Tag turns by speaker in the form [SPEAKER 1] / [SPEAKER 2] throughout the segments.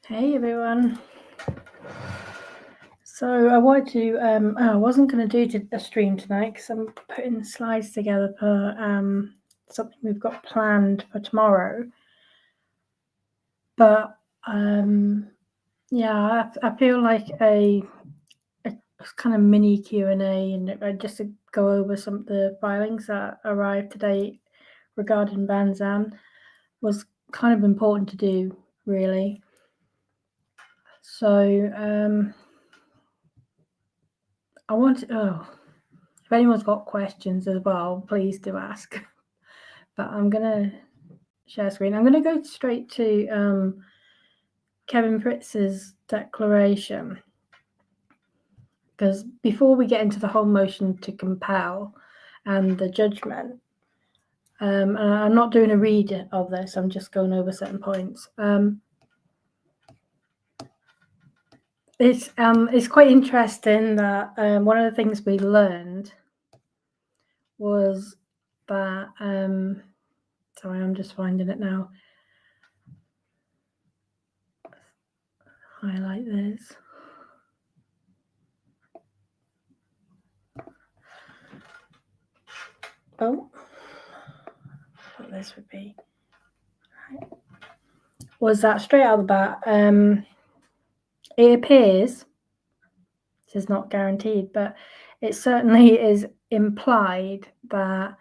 [SPEAKER 1] Hey everyone. So I wanted to, I wasn't going to do a stream tonight because I'm putting slides together for something we've got planned for tomorrow. But yeah, I feel like a kind of mini Q&A and just to go over some of the filings that arrived today regarding Vansham was kind of important to do, really. So I want to, if anyone's got questions as well, please do ask. But I'm going to share screen. I'm going to go straight to Kevin Pritz's declaration. Because before we get into the whole motion to compel and the judgment, and I'm not doing a read of this, I'm just going over certain points. It's quite interesting that one of the things we learned was that sorry, I'm just finding it now. Highlight this. Oh, what this would be. Was that straight out of the bat? It appears, this is not guaranteed, but it certainly is implied that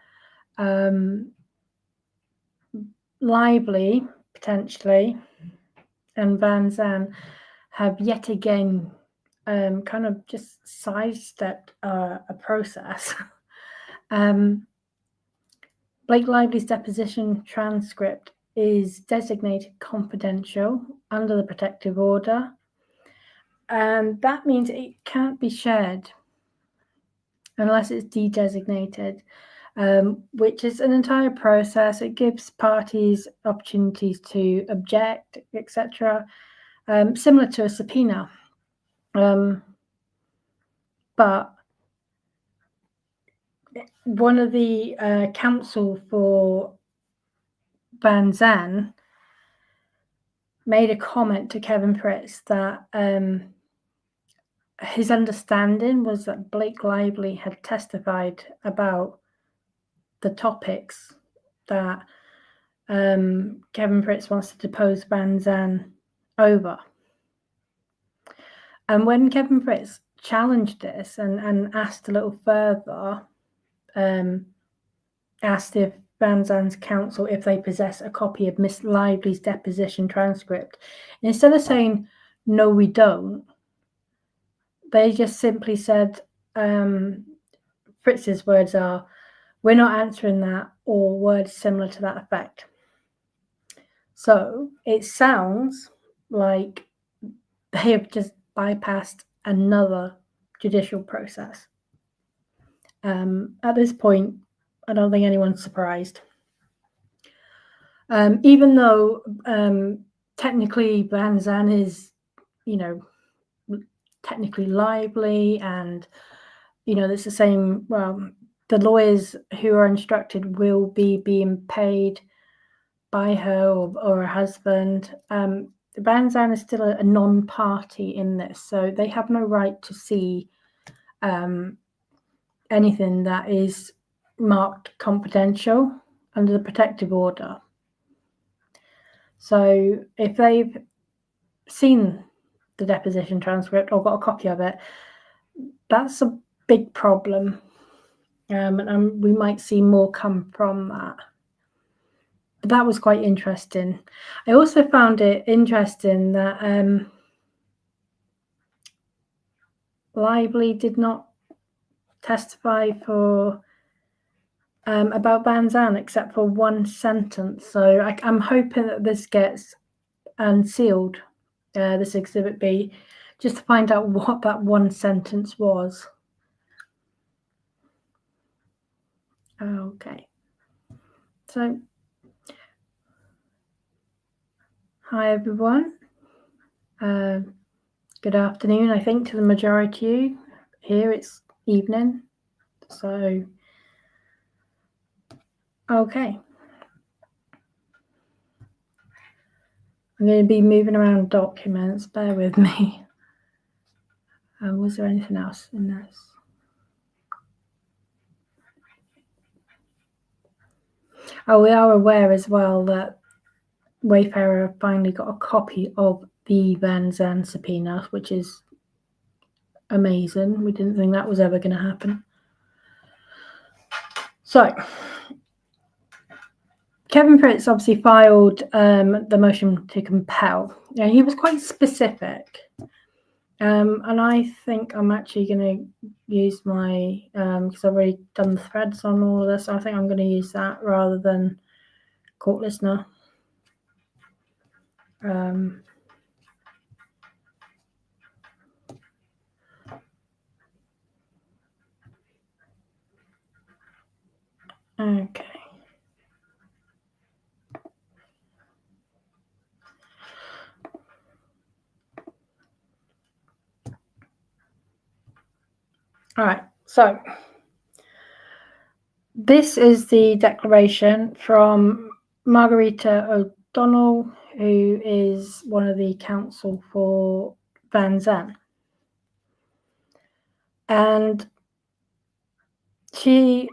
[SPEAKER 1] Lively, potentially, and Vansham have yet again kind of just sidestepped a process. Blake Lively's deposition transcript is designated confidential under the protective order, and that means it can't be shared unless it's de-designated, which is an entire process. It gives parties opportunities to object, etc., similar to a subpoena. But one of the counsel for Vansham made a comment to Kevin Pritz that his understanding was that Blake Lively had testified about the topics that Kevin Pritz wants to depose Vansham over. And when Kevin Pritz challenged this and asked a little further, asked if Vansham's counsel, if they possess a copy of Miss Lively's deposition transcript, and instead of saying, no, we don't, they just simply said, Fritz's words are, we're not answering that, or words similar to that effect. So it sounds like they have just bypassed another judicial process. At this point, I don't think anyone's surprised. Even though technically Vansham is, technically Lively, and it's the same. Well, the lawyers who are instructed will be being paid by her or her husband. Vansham is still a non-party in this, so they have no right to see anything that is marked confidential under the protective order. So if they've seen the deposition transcript or got a copy of it, that's a big problem, and we might see more come from that. But that was quite interesting. I also found it interesting that Lively did not testify for about Vansham except for one sentence. So I'm hoping that this gets unsealed, this Exhibit B, just to find out what that one sentence was. Okay. So, hi everyone. Good afternoon, I think, to the majority of you. Here it's evening. So, okay. I'm going to be moving around documents. Bear with me. Was there anything else in this? Oh, we are aware as well that Wayfarer finally got a copy of the Vansham subpoena, which is amazing. We didn't think that was ever going to happen. So, Kevin Pritz obviously filed the motion to compel. Now, he was quite specific. And I think I'm actually going to use my, because I've already done the threads on all of this, so I think I'm going to use that rather than court listener. Okay. All right, so this is the declaration from Margarita O'Donnell, who is one of the counsel for Vansham. And she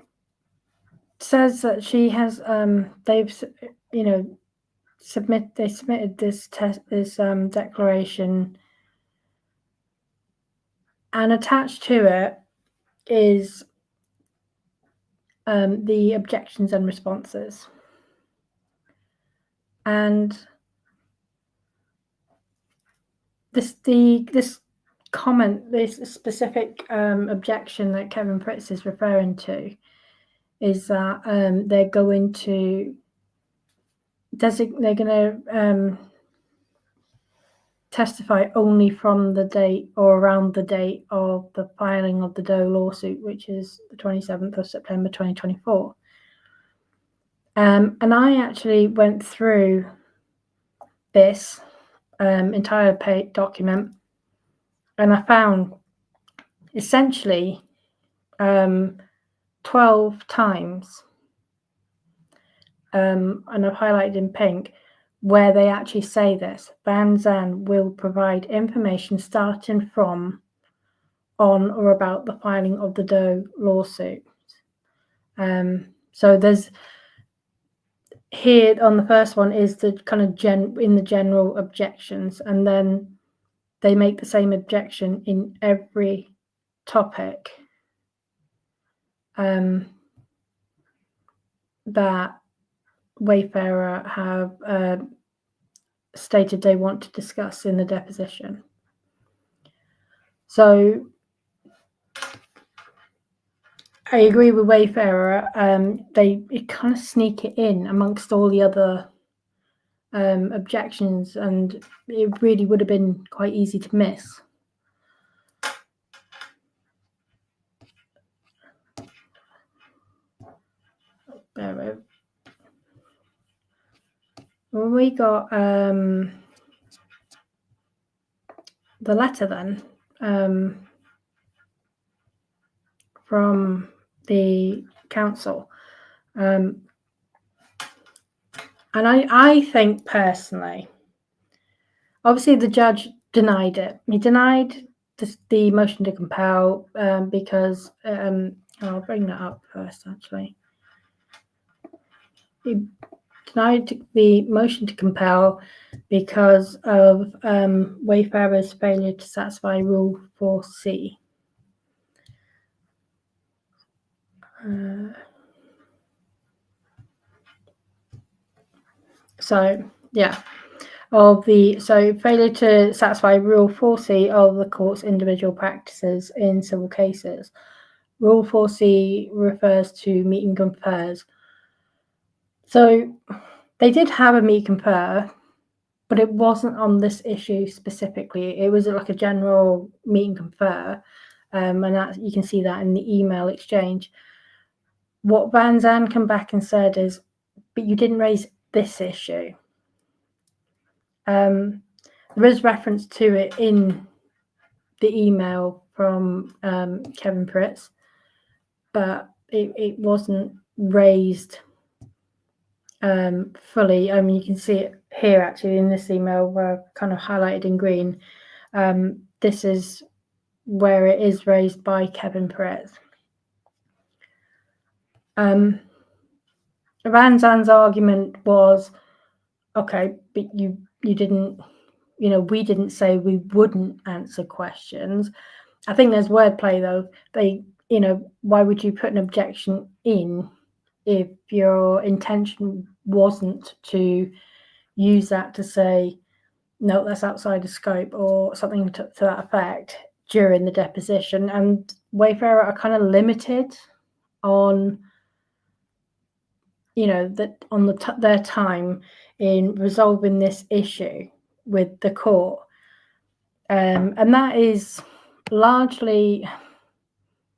[SPEAKER 1] says that she has, they've, submitted this declaration, and attached to it is the objections and responses. And this comment, this specific objection that Kevin Pritz is referring to, is that they're going to testify only from the date or around the date of the filing of the Doe lawsuit, which is the 27th of September 2024. And I actually went through this entire document, and I found essentially 12 times, and I've highlighted in pink, where they actually say this: Vansham will provide information starting from, on, or about the filing of the Doe lawsuit. So there's here on the first one is the kind of in the general objections, and then they make the same objection in every topic that Wayfarer have stated they want to discuss in the deposition. So I agree with Wayfarer. They kind of sneak it in amongst all the other objections, and it really would have been quite easy to miss. When we got the letter then from the council, and I think personally, obviously the judge denied it. He denied the motion to compel because I'll bring that up first actually. He denied the motion to compel because of Wayfarer's failure to satisfy Rule 4C. So failure to satisfy Rule 4C of the court's individual practices in civil cases. Rule 4C refers to meet and confers. So they did have a meet and confer, but it wasn't on this issue specifically. It was like a general meet and confer, and that you can see that in the email exchange. What Vansham come back and said is, but you didn't raise this issue. There is reference to it in the email from Kevin Pritz, but it wasn't raised fully. I mean, you can see it here actually in this email were kind of highlighted in green. This is where it is raised by Kevin Perez. Vanzan's argument was, okay, but you didn't, we didn't say we wouldn't answer questions. I think there's wordplay though. Why would you put an objection in if your intention wasn't to use that to say, no, that's outside the scope or something to that effect during the deposition? And Wayfarer are kind of limited on, their time in resolving this issue with the court. And that is largely,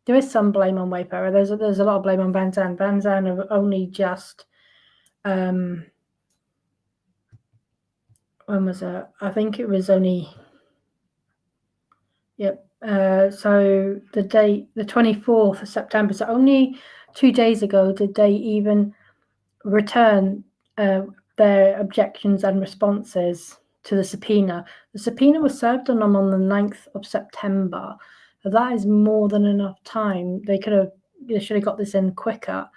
[SPEAKER 1] there is some blame on Wayfarer. There's a lot of blame on Vanzan. Vanzan have only just, when was it? I think it was only, so the date, the 24th of September, so only 2 days ago did they even return their objections and responses to the subpoena. The subpoena was served on them on the 9th of September. So that is more than enough time. They should have got this in quicker.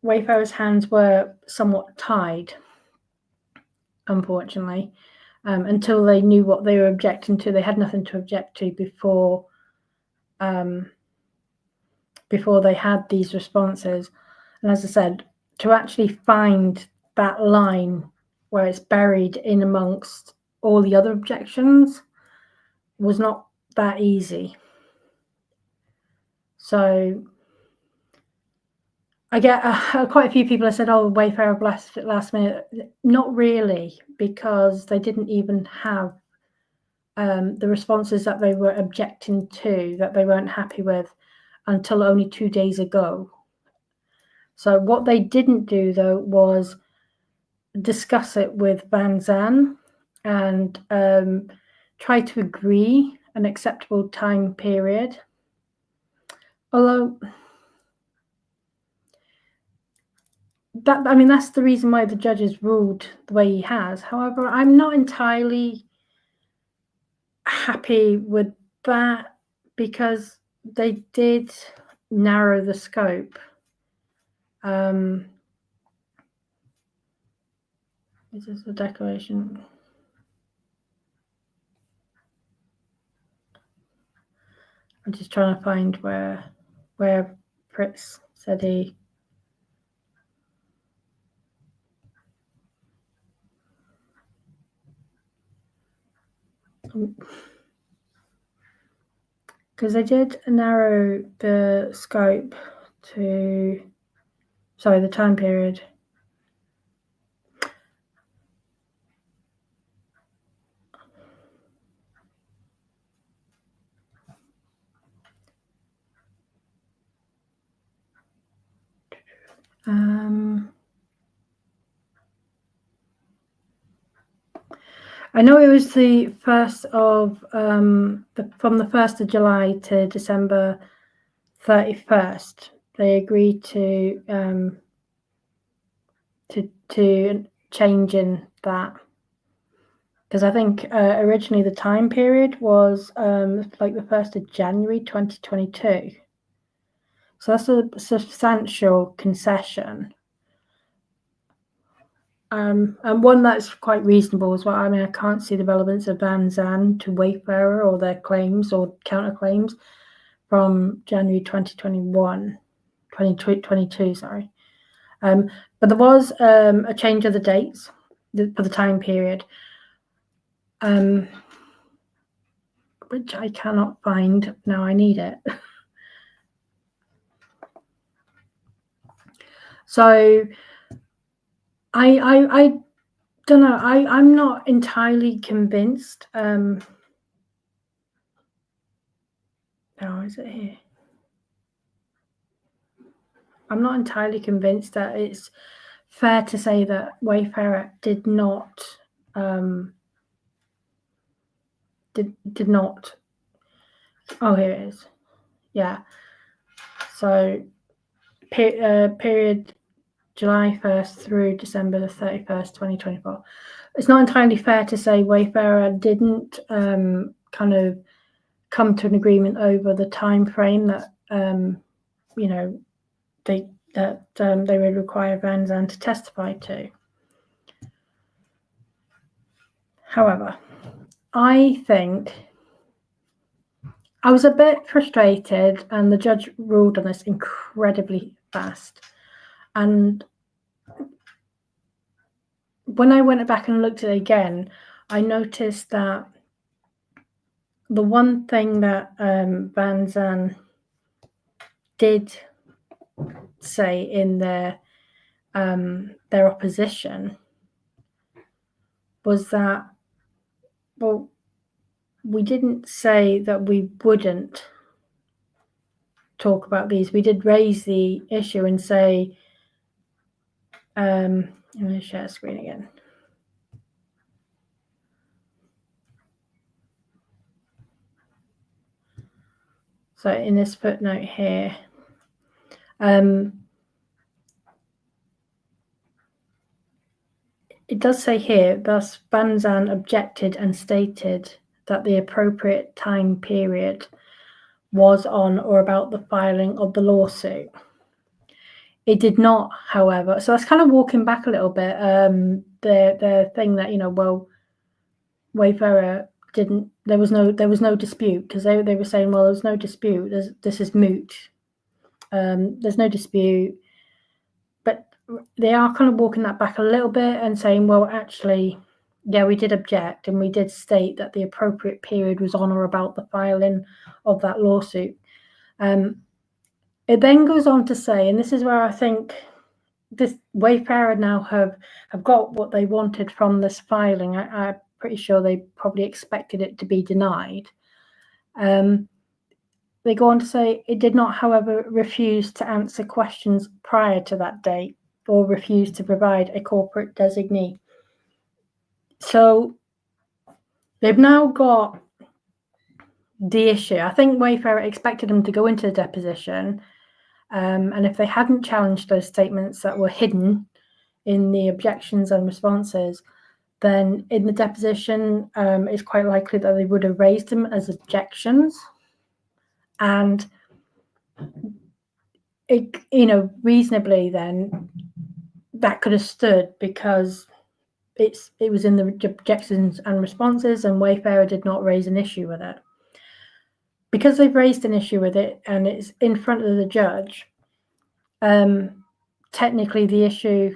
[SPEAKER 1] Wayfarer's hands were somewhat tied, unfortunately, until they knew what they were objecting to. They had nothing to object to before they had these responses. And as I said, to actually find that line where it's buried in amongst all the other objections was not that easy. So I get quite a few people have said, oh, Wayfarer last minute. Not really, because they didn't even have the responses that they were objecting to, that they weren't happy with, until only 2 days ago. So what they didn't do, though, was discuss it with Vanzan and try to agree an acceptable time period. Although, that's the reason why the judge has ruled the way he has. However, I'm not entirely happy with that, because they did narrow the scope. This is the declaration. I'm just trying to find where Fritz said he. Because they did narrow the scope to, the time period. I know it was the 1st of from the 1st of July to December 31st. They agreed to change in that, because I think originally the time period was like the 1st of January 2022. So that's a substantial concession. And one that's quite reasonable as well. I mean, I can't see the relevance of Vanzan to Wayfarer or their claims or counterclaims from January 2022, sorry. But there was a change of the dates for the time period, which I cannot find now. I need it. So I don't know. I'm not entirely convinced. Oh, is it here? I'm not entirely convinced that it's fair to say that Wayfarer did not did not. Oh, here it is. Yeah. So period July 1st through December the 31st, 2024. It's not entirely fair to say Wayfarer didn't kind of come to an agreement over the time frame that you know they would require Vansham to testify to. However, I think I was a bit frustrated, and the judge ruled on this incredibly fast. And when I went back and looked at it again, I noticed that the one thing that Vansham did say in their opposition was that, well, we didn't say that we wouldn't talk about these. We did raise the issue and say, I'm going to share screen again. So in this footnote here, it does say here, thus Vansham objected and stated that the appropriate time period was on or about the filing of the lawsuit. It did not, however, so that's kind of walking back a little bit. The thing that, well, Wayfarer didn't, there was no dispute, because they were saying, well, there's no dispute, this is moot. There's no dispute, but they are kind of walking that back a little bit and saying, well, actually, yeah, we did object, and we did state that the appropriate period was on or about the filing of that lawsuit. It then goes on to say, and this is where I think this Wayfarer now have got what they wanted from this filing. I'm pretty sure they probably expected it to be denied. They go on to say, it did not, however, refuse to answer questions prior to that date or refuse to provide a corporate designee. So they've now got the issue. I think Wayfarer expected them to go into the deposition, and if they hadn't challenged those statements that were hidden in the objections and responses, then in the deposition, it's quite likely that they would have raised them as objections. And it, reasonably then, that could have stood, because it was in the objections and responses, and Wayfarer did not raise an issue with it. Because they've raised an issue with it and it's in front of the judge, technically the issue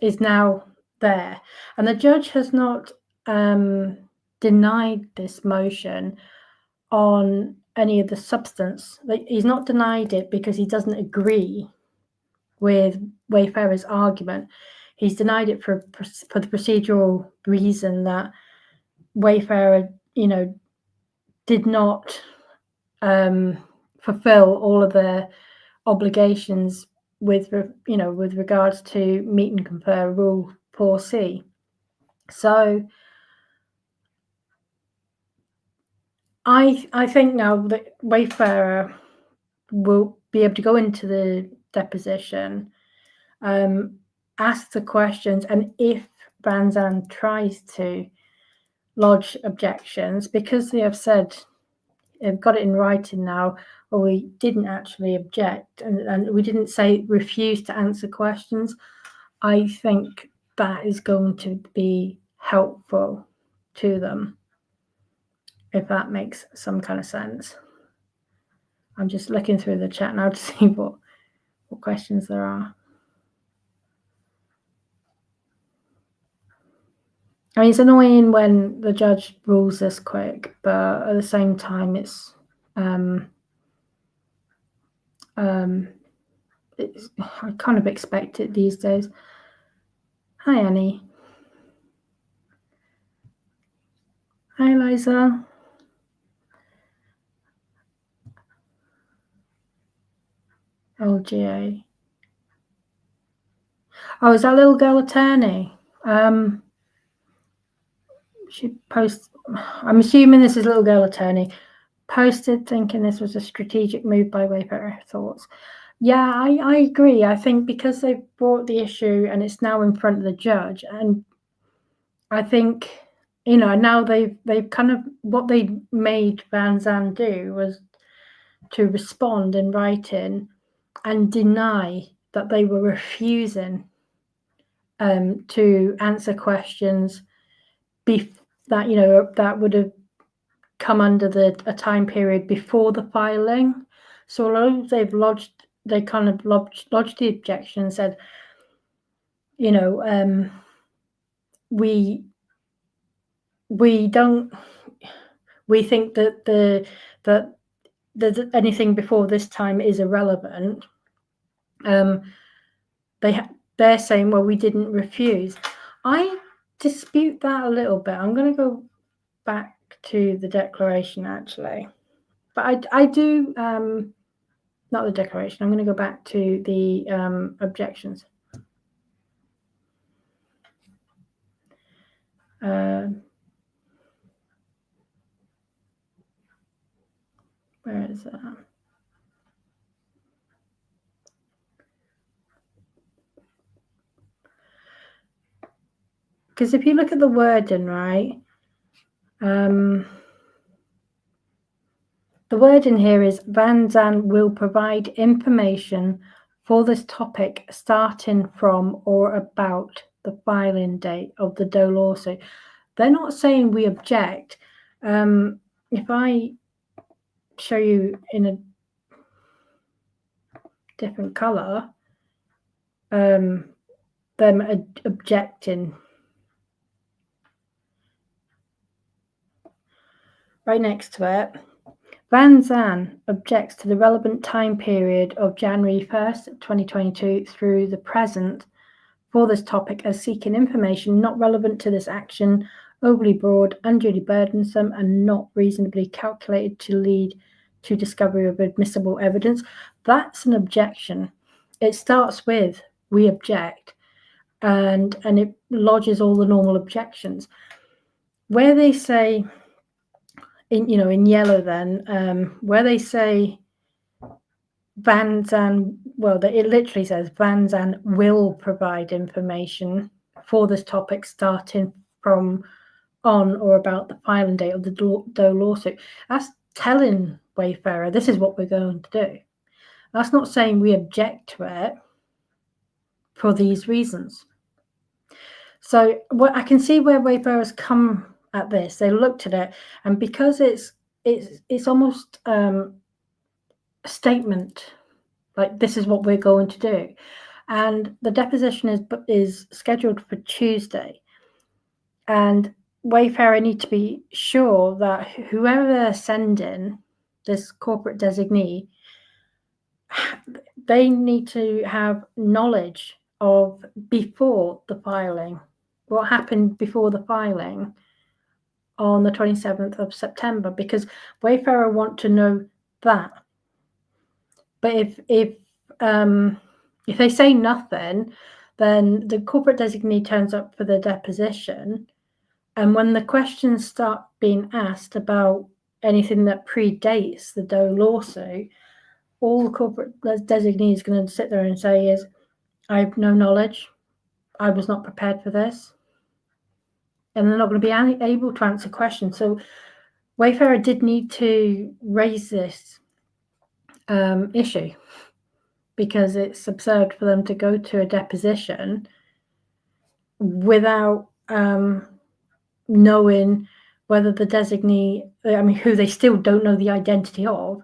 [SPEAKER 1] is now there. And the judge has not denied this motion on any of the substance. He's not denied it because he doesn't agree with Wayfarer's argument. He's denied it for the procedural reason that Wayfarer, did not fulfill all of their obligations with regards to meet and confer Rule 4C. So I think now that Wayfarer will be able to go into the deposition, ask the questions, and if Vansham tries to lodge objections, because they have said, they've got it in writing now, or we didn't actually object, and we didn't say refuse to answer questions, I think that is going to be helpful to them, if that makes some kind of sense. I'm just looking through the chat now to see what questions there are. I mean, it's annoying when the judge rules this quick, but at the same time, it's I kind of expect it these days. Hi, Annie. Hi, Liza. LGA. Oh, is that little girl attorney? She posts, I'm assuming this is little girl attorney, posted thinking this was a strategic move by Wayfarer. Thoughts? Yeah, I agree. I think because they've brought the issue and it's now in front of the judge, and I think, you know, now they've kind of, what they made Van Zandt do was to respond in writing and deny that they were refusing to answer questions that, you know, that would have come under a time period before the filing. So although they kind of lodged the objection and said, you know, we think that anything before this time is irrelevant. They're saying, well, we didn't refuse. I dispute that a little bit. I'm going to go back to the declaration actually, but I do not the declaration. I'm going to go back to the objections. Where is that? Because if you look at the wording, right, the wording here is Van Zandt will provide information for this topic starting from or about the filing date of the Doe lawsuit. They're not saying we object. If I show you in a different color, them objecting. Right next to it, Van Zandt objects to the relevant time period of January 1st, 2022 through the present for this topic as seeking information not relevant to this action, overly broad, unduly burdensome, and not reasonably calculated to lead to discovery of admissible evidence. That's an objection. It starts with, we object, and it lodges all the normal objections. Where they say, in yellow then, where they say Van Zandt, well, it literally says Van Zandt will provide information for this topic starting from on or about the filing date of the Doe lawsuit. That's telling Wayfarer this is what we're going to do. That's not saying we object to it for these reasons. So I can see where Wayfarers come at this. They looked at it, and because it's almost a statement, like this is what we're going to do, and the deposition is scheduled for Tuesday, and Wayfarer need to be sure that whoever they're sending, this corporate designee, they need to have knowledge of before the filing, what happened before the filing on the 27th of September, because Wayfarer want to know that. But if they say nothing, then the corporate designee turns up for the deposition, and when the questions start being asked about anything that predates the Doe lawsuit, all the corporate designee is going to sit there and say is, I have no knowledge, I was not prepared for this, and they're not going to be able to answer questions. So Wayfarer did need to raise this issue, because it's absurd for them to go to a deposition without knowing whether the designee, who they still don't know the identity of,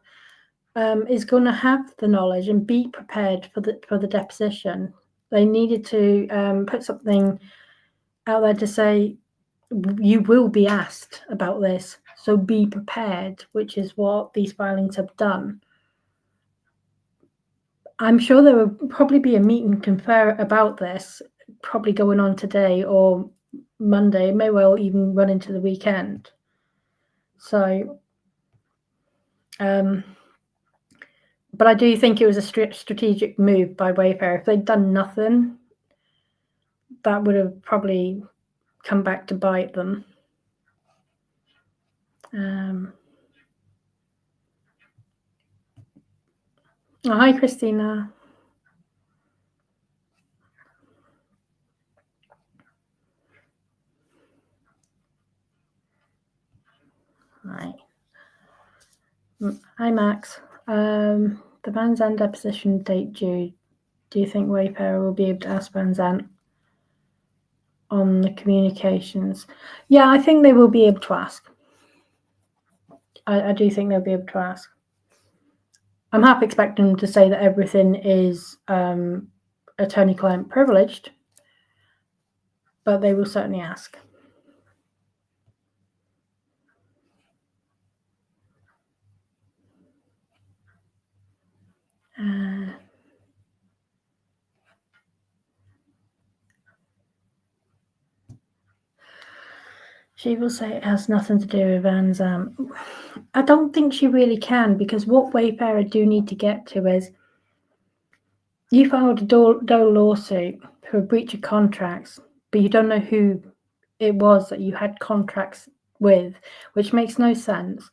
[SPEAKER 1] is going to have the knowledge and be prepared for the deposition. They needed to put something out there to say, you will be asked about this, so be prepared, which is what these filings have done. I'm sure there will probably be a meet and confer about this, probably going on today or Monday. It may well even run into the weekend. So, but I do think it was a strategic move by Wayfarer. If they'd done nothing, that would have probably come back to bite them. Oh, hi, Christina. Hi. Hi, Max. The Vansham deposition date due. Do you think Wayfarer will be able to ask Vansham on the communications? Yeah, I think they will be able to ask. I do think they'll be able to ask. I'm half expecting them to say that everything is attorney-client privileged, but they will certainly ask. She will say it has nothing to do with Vansham. I don't think she really can, because what Wayfarer do need to get to is, you filed a Dole lawsuit for a breach of contracts, but you don't know who it was that you had contracts with, which makes no sense.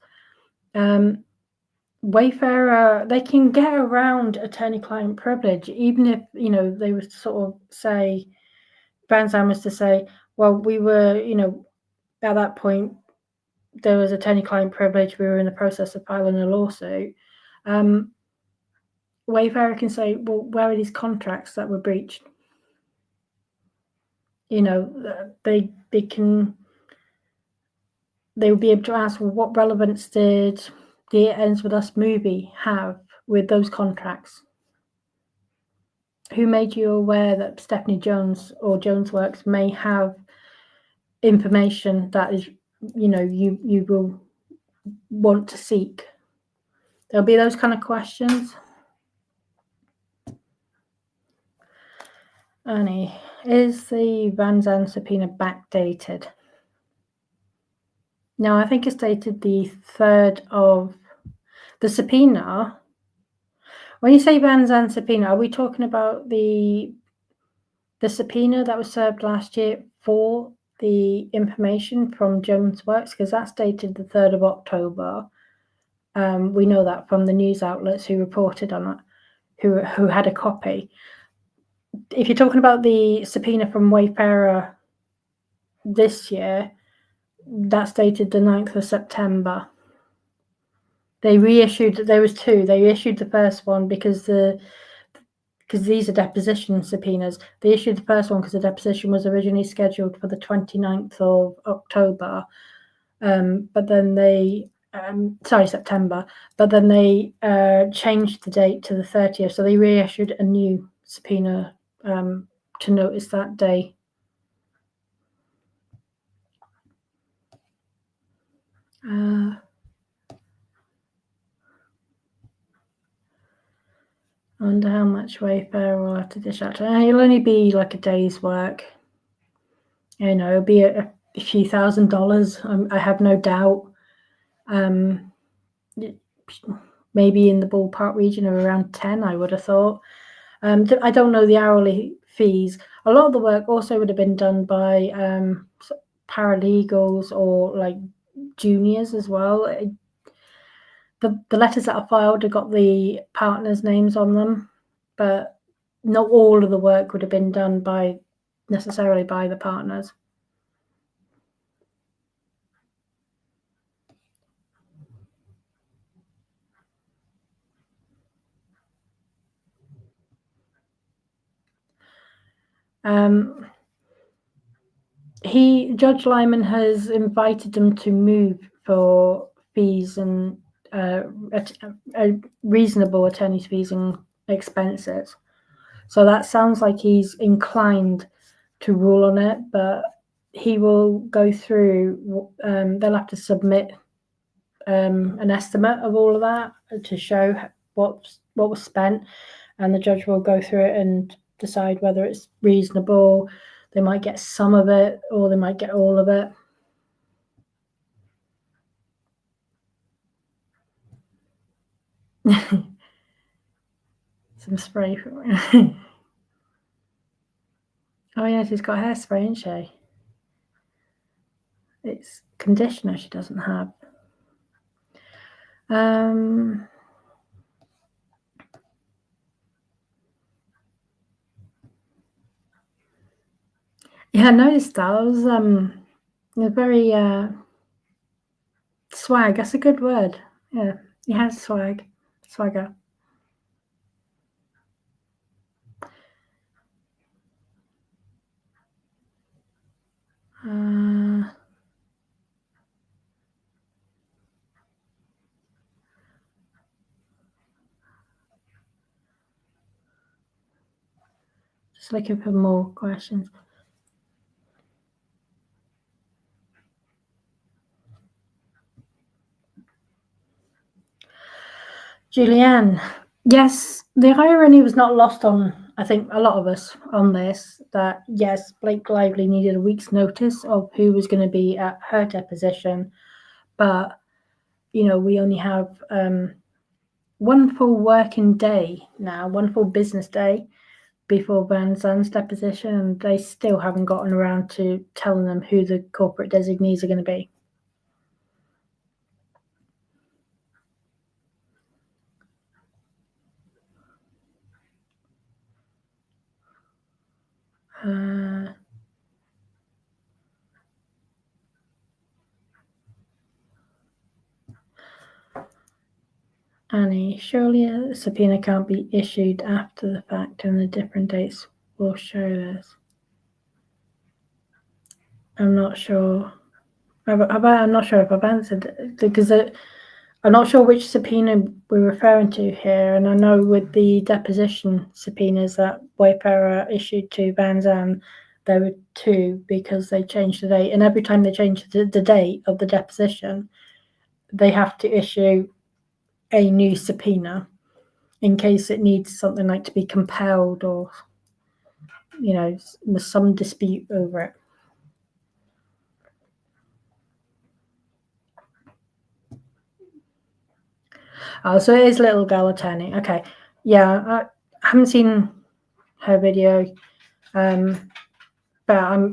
[SPEAKER 1] Wayfarer, they can get around attorney-client privilege, even if, they would sort of say, Vansham was to say, well, we were, at that point, there was attorney-client privilege, we were in the process of filing a lawsuit. Wayfarer can say, well, where are these contracts that were breached? They will be able to ask, well, what relevance did the It Ends With Us movie have with those contracts? Who made you aware that Stephanie Jones or Jones Works may have information that is, you will want to seek? There'll be those kind of questions. Annie, is the Vansham subpoena backdated? No, I think it's dated the 3rd of the subpoena. When you say Vansham subpoena, are we talking about the subpoena that was served last year for the information from Jones Works? Because that's dated the 3rd of October. We know that from the news outlets who reported on it, who had a copy. If you're talking about the subpoena from Wayfarer this year, that's dated the 9th of September. They reissued, there was two. They issued the first one because these are deposition subpoenas. They issued the first one because the deposition was originally scheduled for the 29th of October. But then they, September, but then they changed the date to the 30th. So they reissued a new subpoena to notice that day. I wonder how much Wayfarer will have to dish out. It'll only be like a day's work. It'll be a few $1,000s. I have no doubt. Maybe in the ballpark region of around 10, I would have thought. I don't know the hourly fees. A lot of the work also would have been done by paralegals or like juniors as well. The letters that are filed have got the partners' names on them, but not all of the work would have been done necessarily by the partners. Judge Lyman has invited them to move for fees and reasonable attorney's fees and expenses. So that sounds like he's inclined to rule on it, but he will go through, they'll have to submit an estimate of all of that to show what was spent, and the judge will go through it and decide whether it's reasonable. They might get some of it or they might get all of it. Some spray. Oh yeah, she's got hairspray, isn't she? It's conditioner she doesn't have. Yeah, I noticed that. I was very swag. That's a good word. Yeah, he has swag, swagger. Just looking for more questions. Julianne, yes, the irony was not lost on, I think, a lot of us on this, that yes, Blake Lively needed a week's notice of who was going to be at her deposition, but, you know, we only have one full working day now, one full business day before Vansham deposition, and they still haven't gotten around to telling them who the corporate designees are going to be. Annie, surely a subpoena can't be issued after the fact and the different dates will show this. I'm not sure. I'm not sure if I've answered, because I'm not sure which subpoena we're referring to here. And I know with the deposition subpoenas that Wayfarer issued to Vansham, there were two because they changed the date. And every time they change the date of the deposition, they have to issue a new subpoena in case it needs something like to be compelled, or, you know, there's some dispute over it. Oh, so it is Little Girl Attorney. Okay. Yeah, I haven't seen her video, but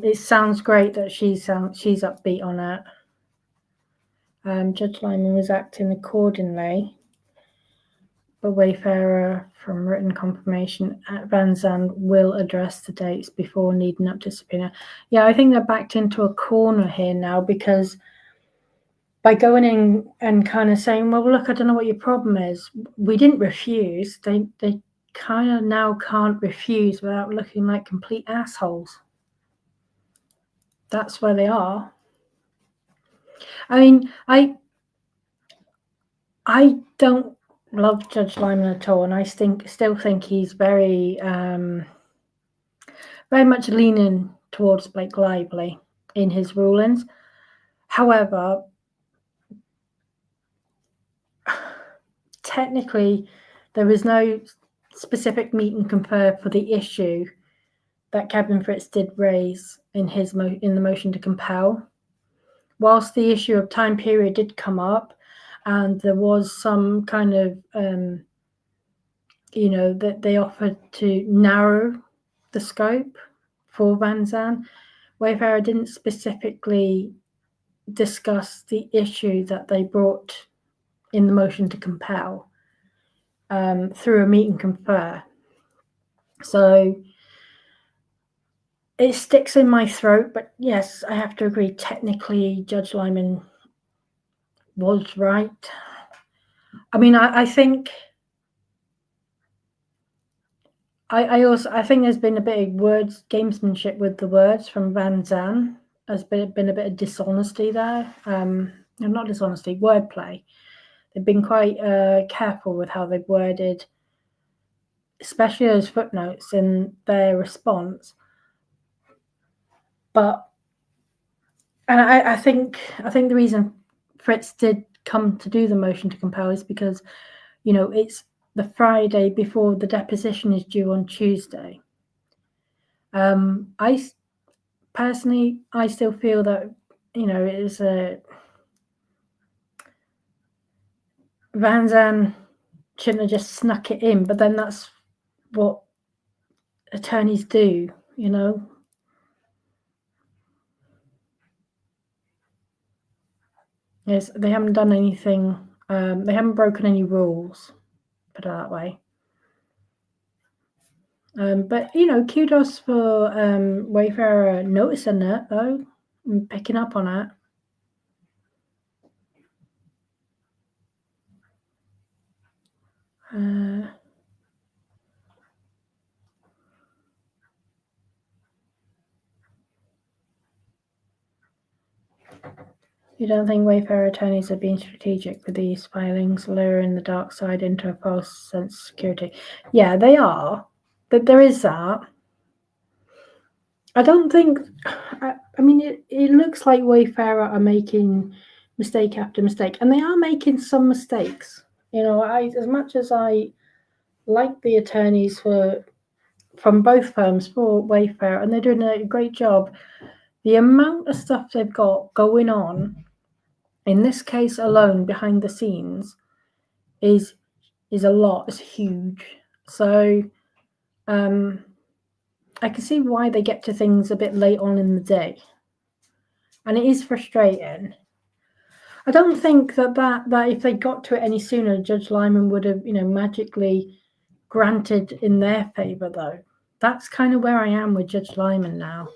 [SPEAKER 1] it sounds great that she's upbeat on it. Judge Lyman was acting accordingly, but Wayfarer, from written confirmation at Vansham, will address the dates before needing up to subpoena. Yeah, I think they're backed into a corner here now, because by going in and kind of saying, well, look, I don't know what your problem is. We didn't refuse. They kind of now can't refuse without looking like complete assholes. That's where they are. I mean, I don't love Judge Lyman at all, and I still think he's very much leaning towards Blake Lively in his rulings. However, technically, there was no specific meet and confer for the issue that Kevin Fritz did raise in the motion to compel. Whilst the issue of time period did come up, and there was some kind of, that they offered to narrow the scope for Vansham, Wayfarer didn't specifically discuss the issue that they brought in the motion to compel through a meet and confer. So it sticks in my throat, but yes, I have to agree, technically Judge Lyman was right. I mean, I think I think there's been a bit of gamesmanship with the words from Vansham. There's been a bit of dishonesty there. Not dishonesty, wordplay. They've been quite careful with how they've worded, especially those footnotes in their response. But, and I think the reason Fritz did come to do the motion to compel is because, it's the Friday before the deposition is due on Tuesday. I personally, I still feel that, it is a Vansham shouldn't have just snuck it in, but then that's what attorneys do, Yes, they haven't done anything. They haven't broken any rules, put it that way. But kudos for Wayfarer noticing it though, and picking up on it. You don't think Wayfarer attorneys are being strategic with these filings, luring the dark side into a false sense of security? Yeah, they are. But there is that. I don't think. I mean, it looks like Wayfarer are making mistake after mistake, and they are making some mistakes. As much as I like the attorneys from both firms for Wayfarer, and they're doing a great job. The amount of stuff they've got going on, in this case alone, behind the scenes, is a lot. It's huge. So, I can see why they get to things a bit late on in the day, and it is frustrating. I don't think that if they got to it any sooner, Judge Lyman would have, magically granted in their favour, though. That's kind of where I am with Judge Lyman now.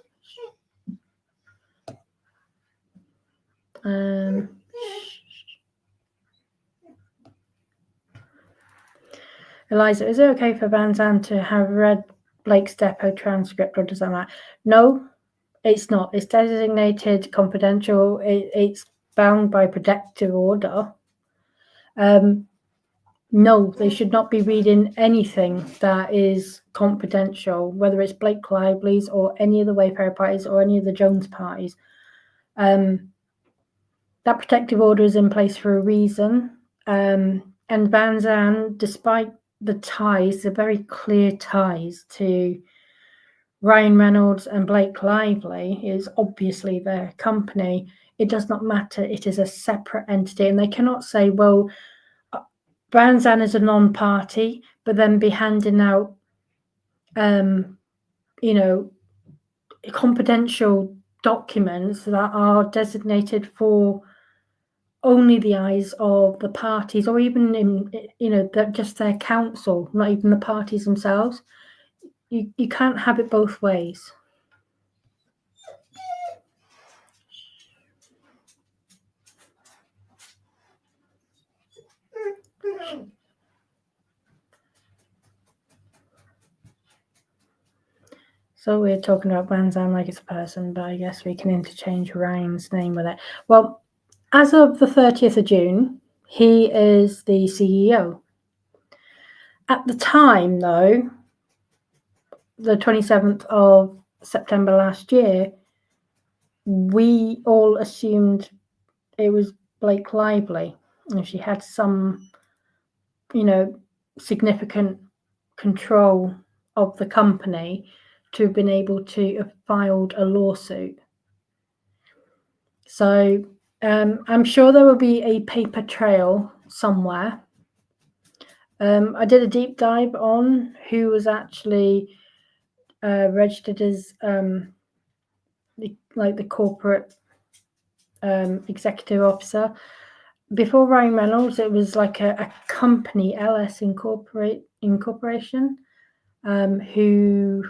[SPEAKER 1] Eliza, is it okay for Vansham to have read Blake's depot transcript, or does that matter? No, it's not. It's designated confidential. It's bound by protective order. No, they should not be reading anything that is confidential, whether it's Blake Lively's or any of the Wayfarer parties or any of the Jones parties. That protective order is in place for a reason. And Vansham, despite the ties, the very clear ties to Ryan Reynolds and Blake Lively, is obviously their company. It does not matter. It is a separate entity, and they cannot say, well, Vansham is a non-party, but then be handing out, confidential documents that are designated for only the eyes of the parties, or even just their counsel, not even the parties themselves. You can't have it both ways. So we're talking about Vansham like it's a person, but I guess we can interchange Ryan's name with it. Well, as of the 30th of June, he is the CEO. At the time, though, the 27th of September last year, we all assumed it was Blake Lively. And she had some, significant control of the company to have been able to have filed a lawsuit. So I'm sure there will be a paper trail somewhere. I did a deep dive on who was actually registered as the corporate executive officer. Before Ryan Reynolds, it was like a company, LS Incorporation, who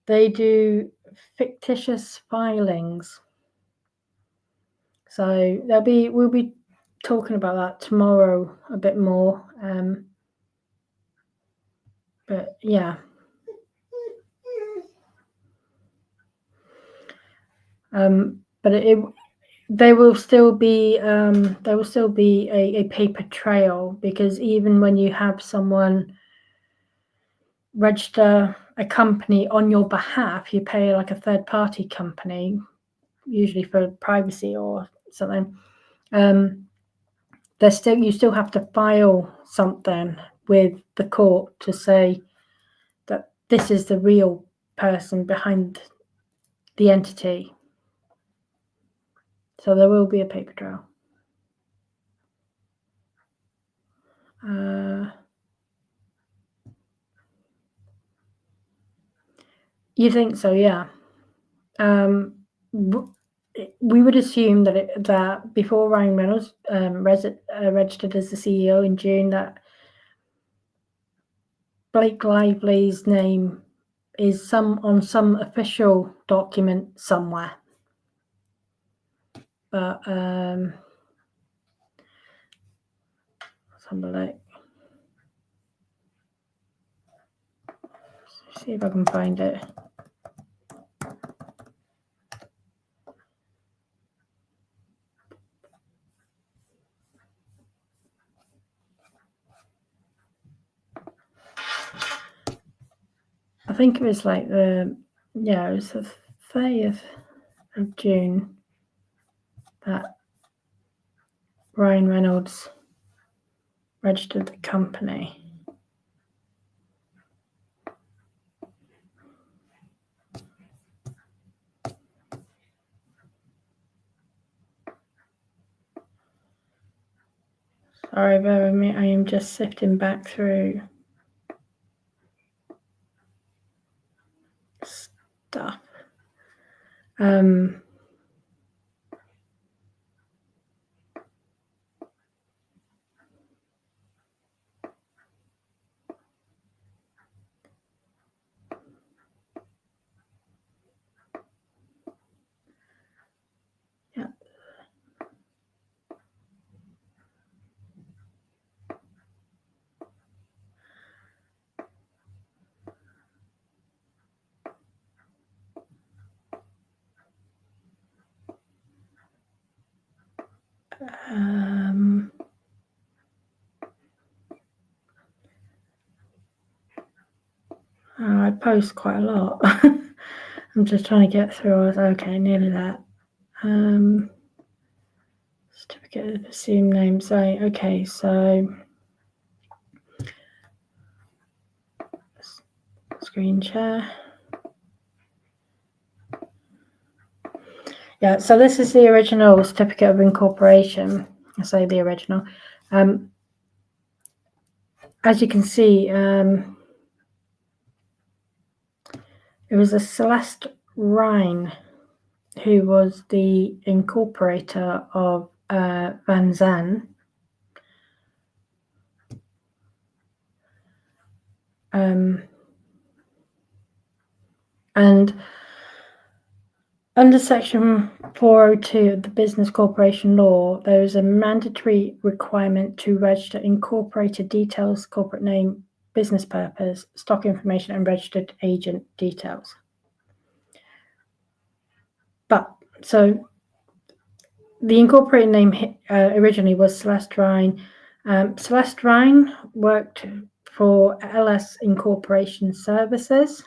[SPEAKER 1] they do fictitious filings. So we'll be talking about that tomorrow a bit more. But yeah. But there will still be a paper trail, because even when you have someone register a company on your behalf, you pay like a third party company, usually for privacy or something. You still have to file something with the court to say that this is the real person behind the entity. So there will be a paper trail. You think so? Yeah. We would assume that before Ryan Reynolds registered as the CEO in June, that Blake Lively's name is on some official document somewhere. But let's have a look. See if I can find it. I think it was like it was the 30th of June that Ryan Reynolds registered the company. Sorry, bear with me. I am just sifting back through stuff. Yeah. I post quite a lot. I'm just trying to get through. Okay, nearly that. Certificate of assumed name. So okay, so screen share. Yeah, so this is the original certificate of incorporation. I say the original. As you can see, it was a Celeste Rhine who was the incorporator of Vansham. And under Section 402 of the Business Corporation Law, there is a mandatory requirement to register incorporated details, corporate name, business purpose, stock information, and registered agent details. But so the incorporated name originally was Celeste Rhine. Celeste Rhine worked for LS Incorporation Services.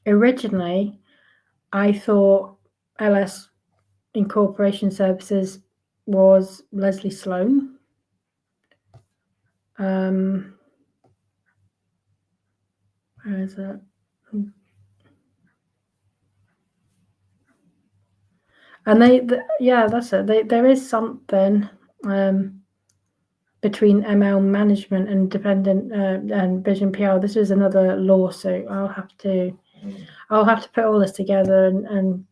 [SPEAKER 1] Originally, I thought LS Incorporation Services was Leslie Sloan. Where is it? And that's it. There is something between ML Management and Dependent and Vision PR. This is another lawsuit. I'll have to put all this together and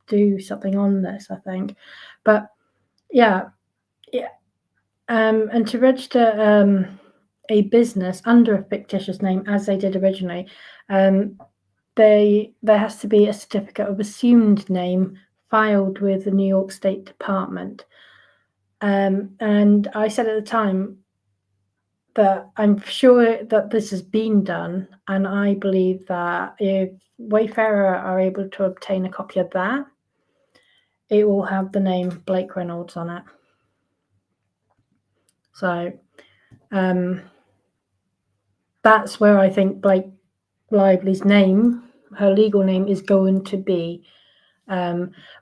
[SPEAKER 1] do something on this, I think. But yeah. And to register a business under a fictitious name, as they did originally, there has to be a certificate of assumed name filed with the New York State Department. And I said at the time that I'm sure that this has been done, and I believe that if Wayfarer are able to obtain a copy of that, it will have the name Blake Reynolds on it. So that's where I think Blake Lively's name, her legal name, is going to be,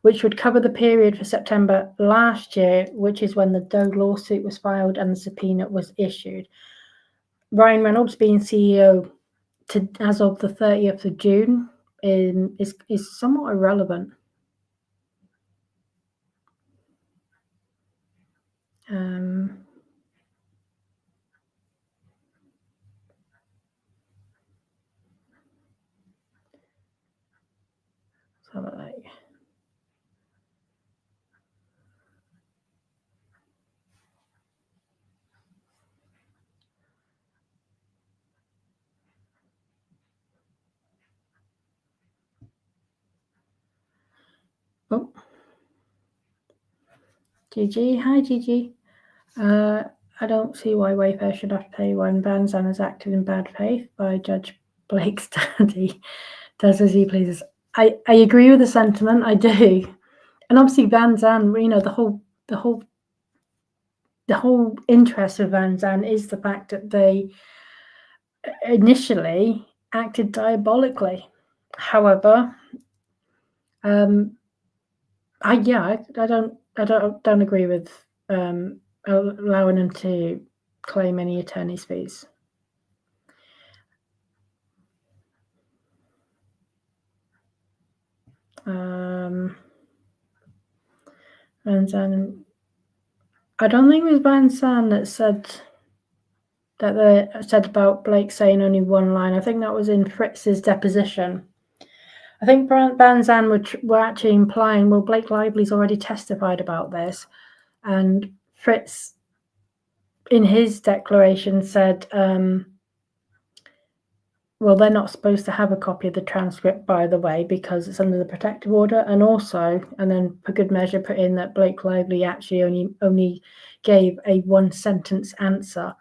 [SPEAKER 1] which would cover the period for September last year, which is when the Doe lawsuit was filed and the subpoena was issued. Ryan Reynolds being CEO as of the 30th of June is somewhat irrelevant. So like, Gigi, hi Gigi. I don't see why Wayfair should have to pay when Van Zandt has acted in bad faith by Judge Blake's daddy. Does as he pleases. I agree with the sentiment. I do, and obviously Van Zandt. You know, the whole interest of Van Zandt is the fact that they initially acted diabolically. However, I don't agree with allowing them to claim any attorney's fees. Van Zandt. I don't think it was Van Zandt that said about Blake saying only one line. I think that was in Fritz's deposition. I think Van Zandt were actually implying, well, Blake Lively's already testified about this, and Fritz, in his declaration, said, well, they're not supposed to have a copy of the transcript, by the way, because it's under the protective order, and also, and then for good measure, put in that Blake Lively actually only gave a one-sentence answer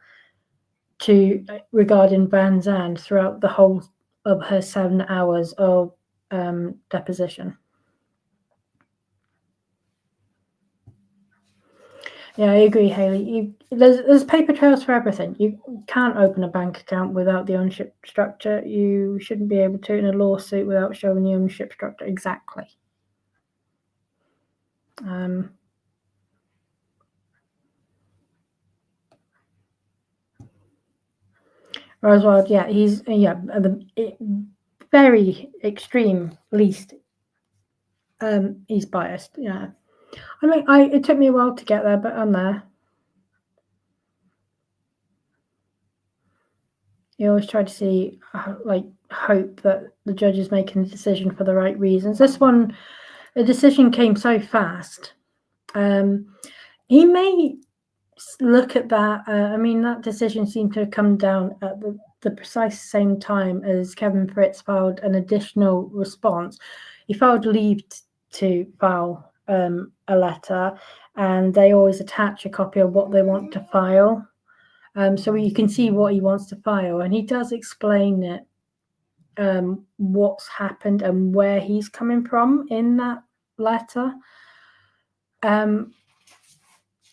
[SPEAKER 1] regarding Van Zandt throughout the whole of her 7 hours of deposition. Yeah, I agree, Hayley. There's paper trails for everything. You can't open a bank account without the ownership structure. You shouldn't be able to in a lawsuit without showing the ownership structure. Exactly. Roswell, yeah, he's the very extreme least. He's biased. Yeah, I mean, it took me a while to get there, but I'm there. You always try to see, hope that the judge is making a decision for the right reasons. This one, the decision came so fast. He may look at that. I mean, that decision seemed to have come down at the precise same time as Kevin Fritz filed an additional response. He filed leave to file a letter, and they always attach a copy of what they want to file. So you can see what he wants to file, and he does explain it, what's happened and where he's coming from in that letter.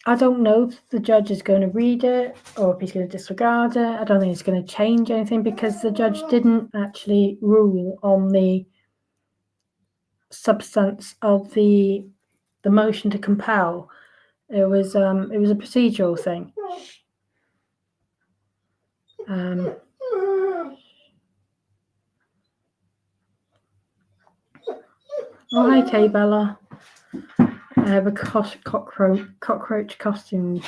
[SPEAKER 1] I don't know if the judge is going to read it or if he's going to disregard it. I don't think it's going to change anything because the judge didn't actually rule on the substance of the motion to compel. It was a procedural thing. Oh, hi, Kay Bella. I have a cockroach costume.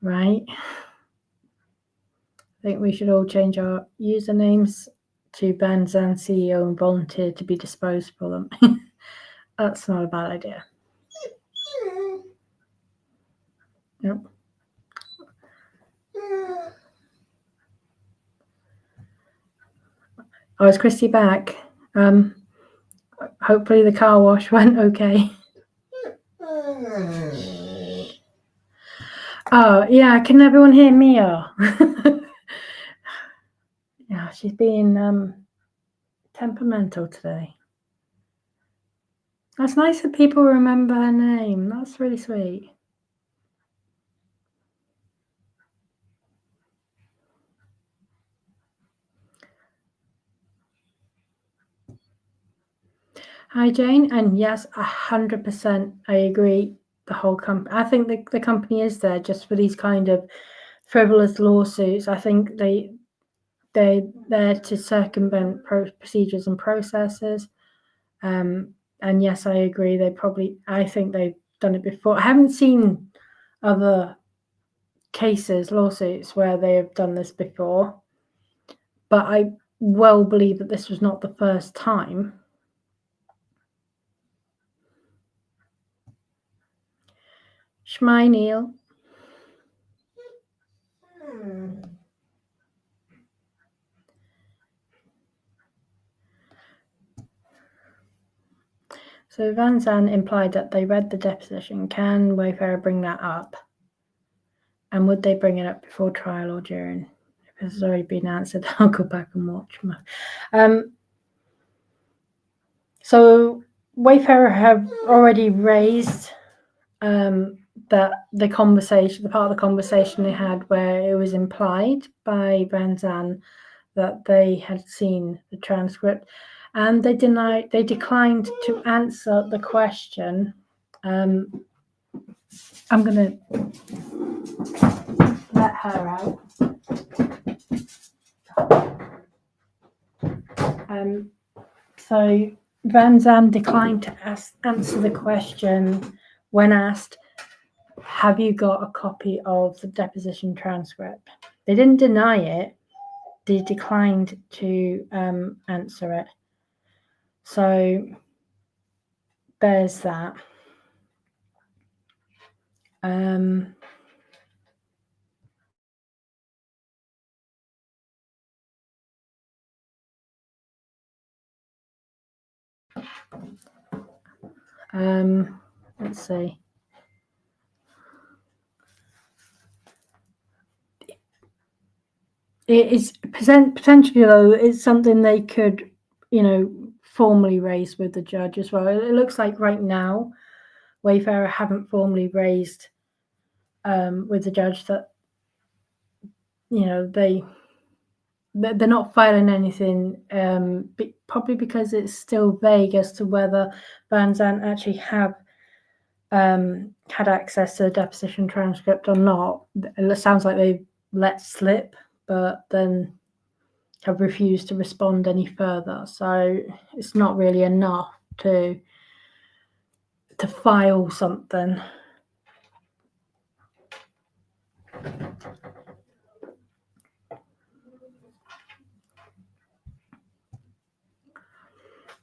[SPEAKER 1] Right. I think we should all change our usernames to Van Zandt CEO and volunteer to be disposed for them. That's not a bad idea. Yep. Oh, is Christy back? Hopefully the car wash went okay. Oh, yeah, can everyone hear Mia? Yeah, she's being temperamental today. That's nice that people remember her name. That's really sweet. Hi, Jane. And yes, 100%, I agree. The whole company. I think the company is there just for these kind of frivolous lawsuits. I think they're there to circumvent procedures and processes. And yes, I agree. I think they've done it before. I haven't seen other lawsuits where they have done this before, but I well believe that this was not the first time. Shmai Neil. So Van Zandt implied that they read the deposition. Can Wayfarer bring that up? And would they bring it up before trial or during? If this has already been answered, I'll go back and watch. So Wayfarer have already raised that the conversation, the part of the conversation they had where it was implied by Van Zandt that they had seen the transcript, and they declined to answer the question. I'm going to let her out. So Van Zandt declined to answer the question when asked, have you got a copy of the deposition transcript? They didn't deny it. They declined to answer it. So there's that. Let's see. It is potentially, though, it's something they could, formally raise with the judge as well. It looks like right now, Wayfarer haven't formally raised with the judge that, they're not filing anything, probably because it's still vague as to whether Van Zandt actually have had access to the deposition transcript or not. It sounds like they let slip, but then have refused to respond any further. So it's not really enough to file something.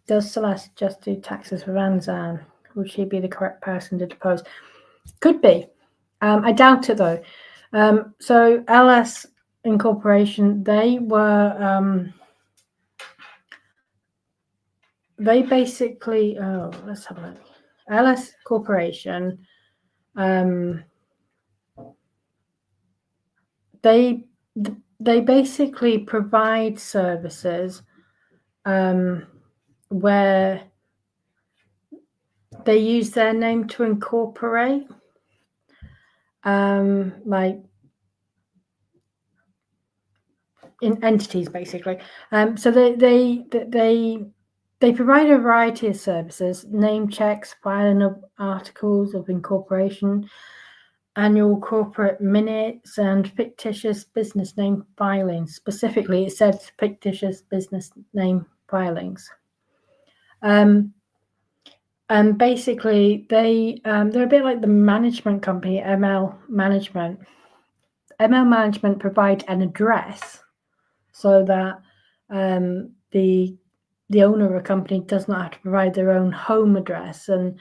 [SPEAKER 1] Does Celeste just do taxes for Van Zandt? Would she be the correct person to depose? Could be. I doubt it, though. So LS Incorporation, they were... they basically... Oh, let's have a look. LS Corporation... they basically provide services where they use their name to incorporate, like in entities, basically. So they provide a variety of services: name checks, filing of articles of incorporation, annual corporate minutes, and fictitious business name filings. Specifically, it said fictitious business name filings. And basically, they're a bit like the management company, ML Management. ML Management provide an address so that the owner of a company does not have to provide their own home address, and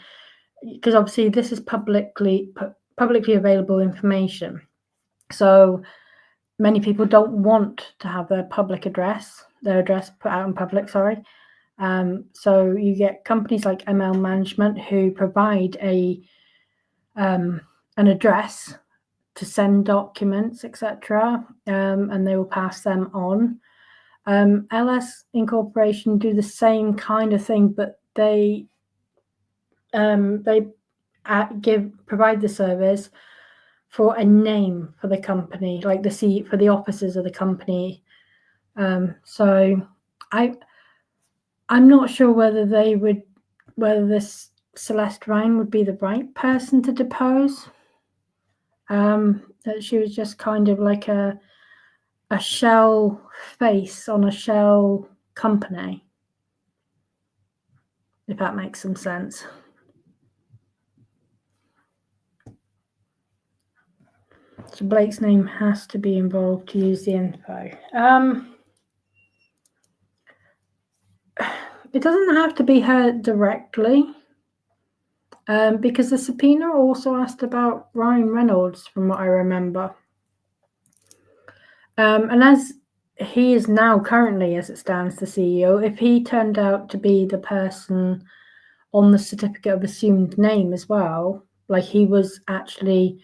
[SPEAKER 1] because obviously this is publicly available information, so many people don't want to have their address put out in public. So you get companies like ML Management who provide an address to send documents, etc., and they will pass them on. LS Incorporation do the same kind of thing, but they provide the service for a name for the company, like for the officers of the company. So I'm not sure whether this Celeste Ryan would be the right person to depose. That she was just kind of like a shell face on a shell company, if that makes some sense. So Blake's name has to be involved to use the info. It doesn't have to be her directly, because the subpoena also asked about Ryan Reynolds, from what I remember. And as he is now currently, as it stands, the CEO, if he turned out to be the person on the certificate of assumed name as well, like he was actually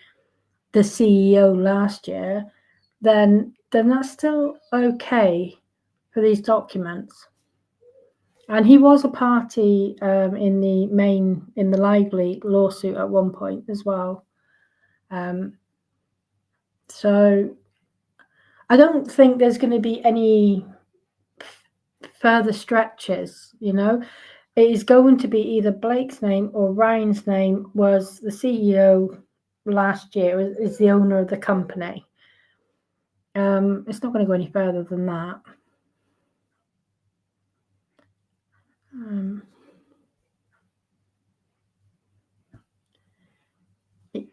[SPEAKER 1] the CEO last year, then that's still okay for these documents. And he was a party in the Lively lawsuit at one point as well. So I don't think there's going to be any further stretches, you know. It is going to be either Blake's name or Ryan's name was the CEO last year, is the owner of the company. It's not going to go any further than that.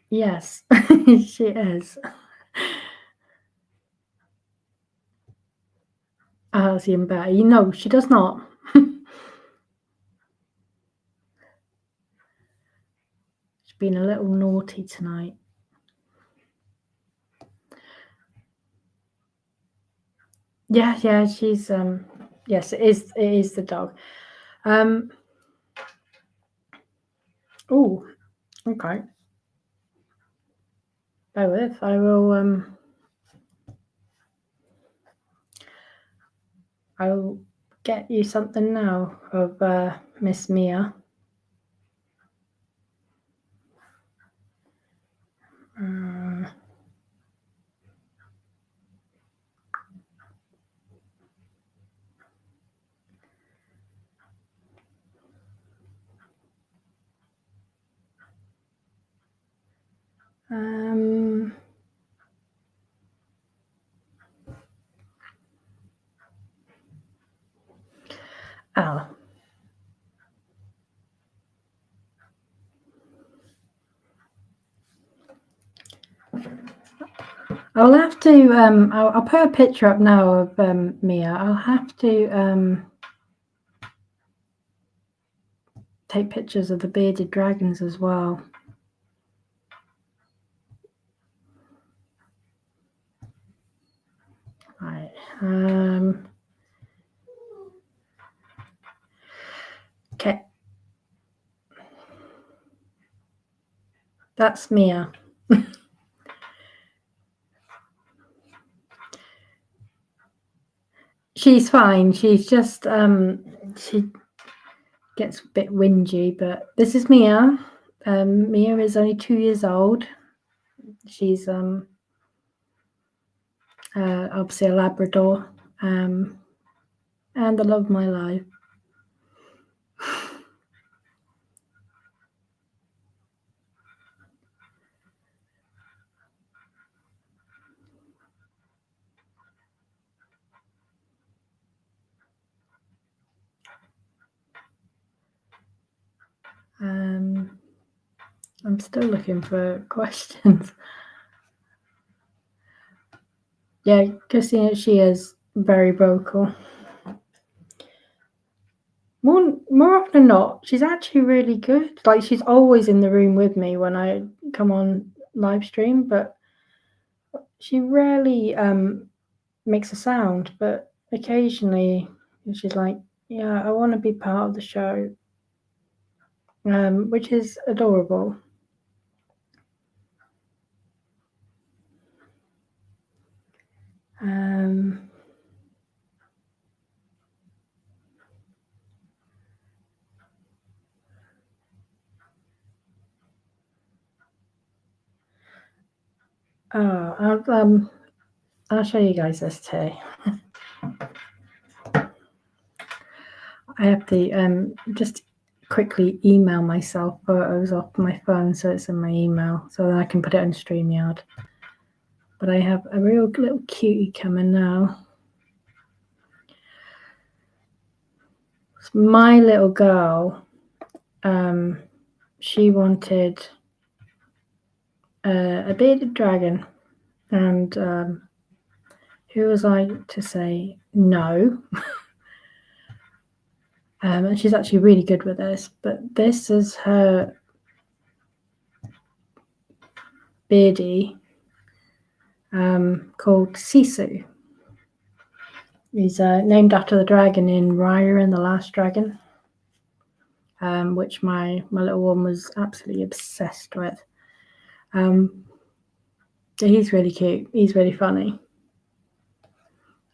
[SPEAKER 1] Yes, she is. Even better. You know, she does not. She's been a little naughty tonight. Yeah, she's yes, it is the dog. Oh, okay. Bear with, I will I'll get you something now of Miss Mia. Oh. I'll have to I'll put a picture up now of Mia. I'll have to take pictures of the bearded dragons as well. Right. Okay. That's Mia. She's fine. She's just she gets a bit whingy, but this is Mia. Mia is only 2 years old. She's obviously a Labrador, and the love of my life. I'm still looking for questions. Yeah, Christina, she is very vocal. More often than not, she's actually really good. Like, she's always in the room with me when I come on live stream, but she rarely makes a sound. But occasionally, she's like, "Yeah, I want to be part of the show," which is adorable. I'll show you guys this too. I have to just quickly email myself photos off my phone so it's in my email so that I can put it on StreamYard. But I have a real little cutie coming now. My little girl, she wanted a bearded dragon, and who was I to say no? And she's actually really good with this, but this is her beardie called Sisu. He's named after the dragon in Raya and the Last Dragon. which my little one was absolutely obsessed with. He's really cute. He's really funny.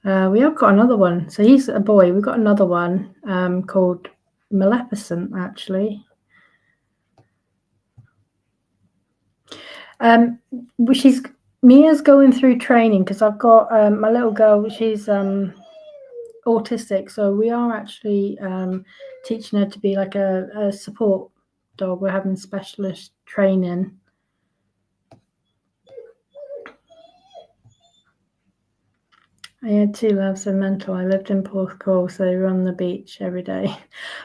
[SPEAKER 1] We have got another one. So he's a boy. We've got another one called Maleficent, actually. Mia's going through training because I've got my little girl. She's autistic, so we are actually teaching her to be like a support dog. We're having specialist training. I had 2 loves of mental. I lived in Porthcawl, so we were on the beach every day.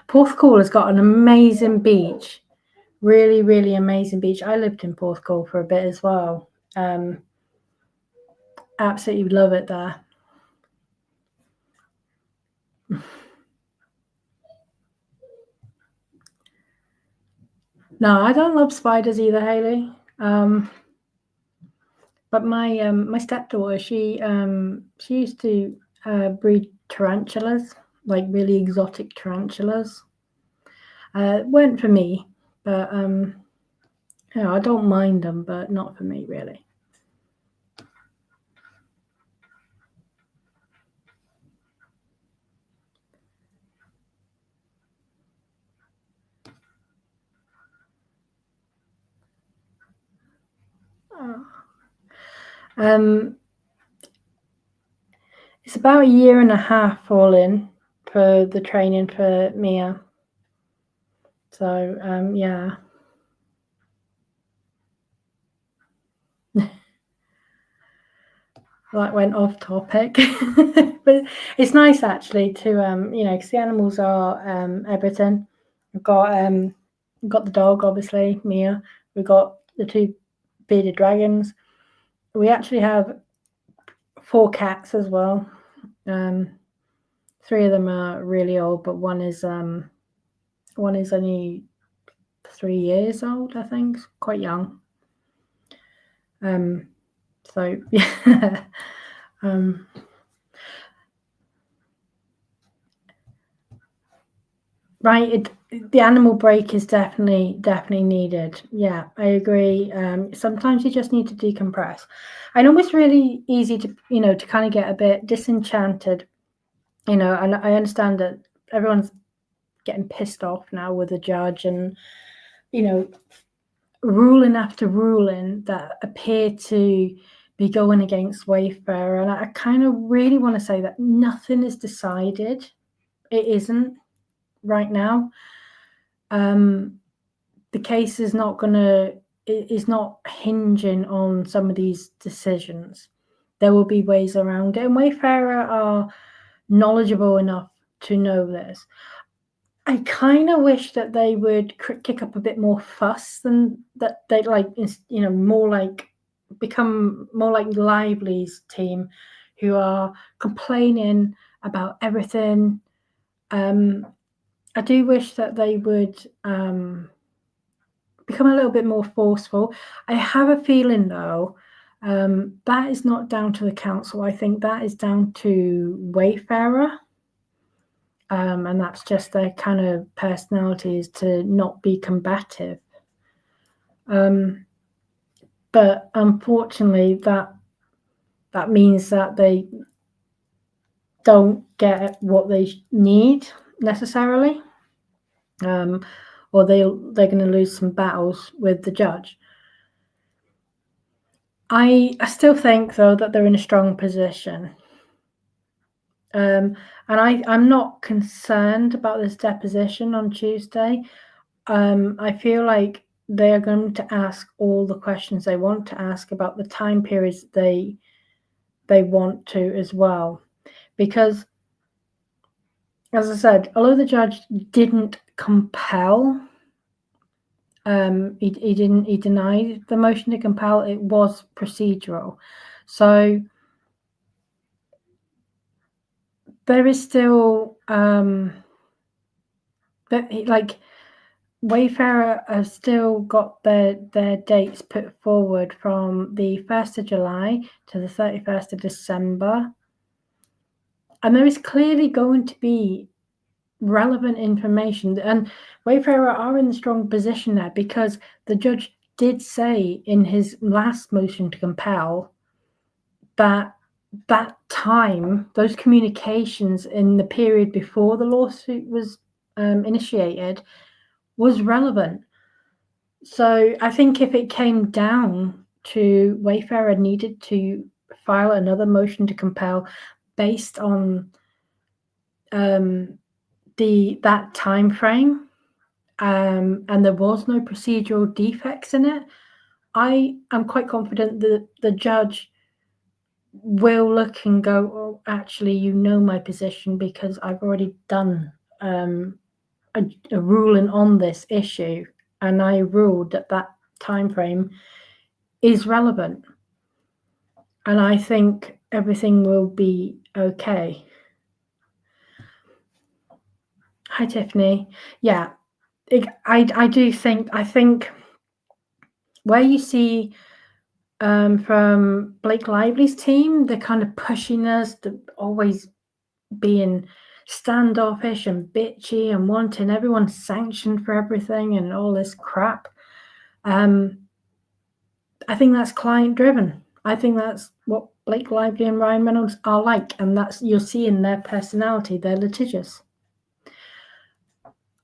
[SPEAKER 1] Porthcawl has got an amazing beach. Really, really amazing beach. I lived in Porthcawl for a bit as well. Absolutely love it there. No, I don't love spiders either, Hayley. But my stepdaughter, she used to breed tarantulas, like really exotic tarantulas. Weren't for me, but I don't mind them, but not for me really. It's about 1.5 years all in for the training for Mia. So yeah. That went off topic, but it's nice actually to because the animals are everything. We've got the dog, obviously, Mia. We've got the 2 bearded dragons. We actually have 4 cats as well. 3 of them are really old, but one is only 3 years old, I think, quite young. So yeah. Right, the animal break is definitely needed. Yeah, I agree. Sometimes you just need to decompress. I know it's really easy to to kind of get a bit disenchanted, and I understand that everyone's getting pissed off now with the judge and ruling after ruling that appear to be going against Wayfarer, and I kind of really want to say that nothing is decided. It isn't right now. The case is not hinging on some of these decisions. There will be ways around it, and Wayfarer are knowledgeable enough to know this. I kind of wish that they would kick up a bit more fuss than that. They'd become more like Lively's team, who are complaining about everything. I do wish that they would become a little bit more forceful. I have a feeling, though, that is not down to the council. I think that is down to Wayfarer. And that's just their kind of personalities to not be combative. But unfortunately, that means that they don't get what they need necessarily, or they're going to lose some battles with the judge. I still think, though, that they're in a strong position. And I'm not concerned about this deposition on Tuesday. I feel like they are going to ask all the questions they want to ask about the time periods they want to as well. Because, as I said, although the judge didn't compel, he denied the motion to compel, it was procedural. So there is still Wayfarer have still got their dates put forward from the 1st of July to the 31st of December. And there is clearly going to be relevant information. And Wayfarer are in a strong position there because the judge did say in his last motion to compel that time, those communications in the period before the lawsuit was initiated, was relevant. So I think if it came down to Wayfarer needed to file another motion to compel based on that time frame, and there was no procedural defects in it, I am quite confident that the judge will look and go, oh, actually, you know my position because I've already done a ruling on this issue, and I ruled that that time frame is relevant, and I think everything will be okay. Hi, Tiffany. Yeah, I do think, I think where you see from Blake Lively's team, they're kind of pushing us, to always being standoffish and bitchy and wanting everyone sanctioned for everything and all this crap. I think that's client driven. I think that's what Blake Lively and Ryan Reynolds are like, and that's, you'll see in their personality, they're litigious.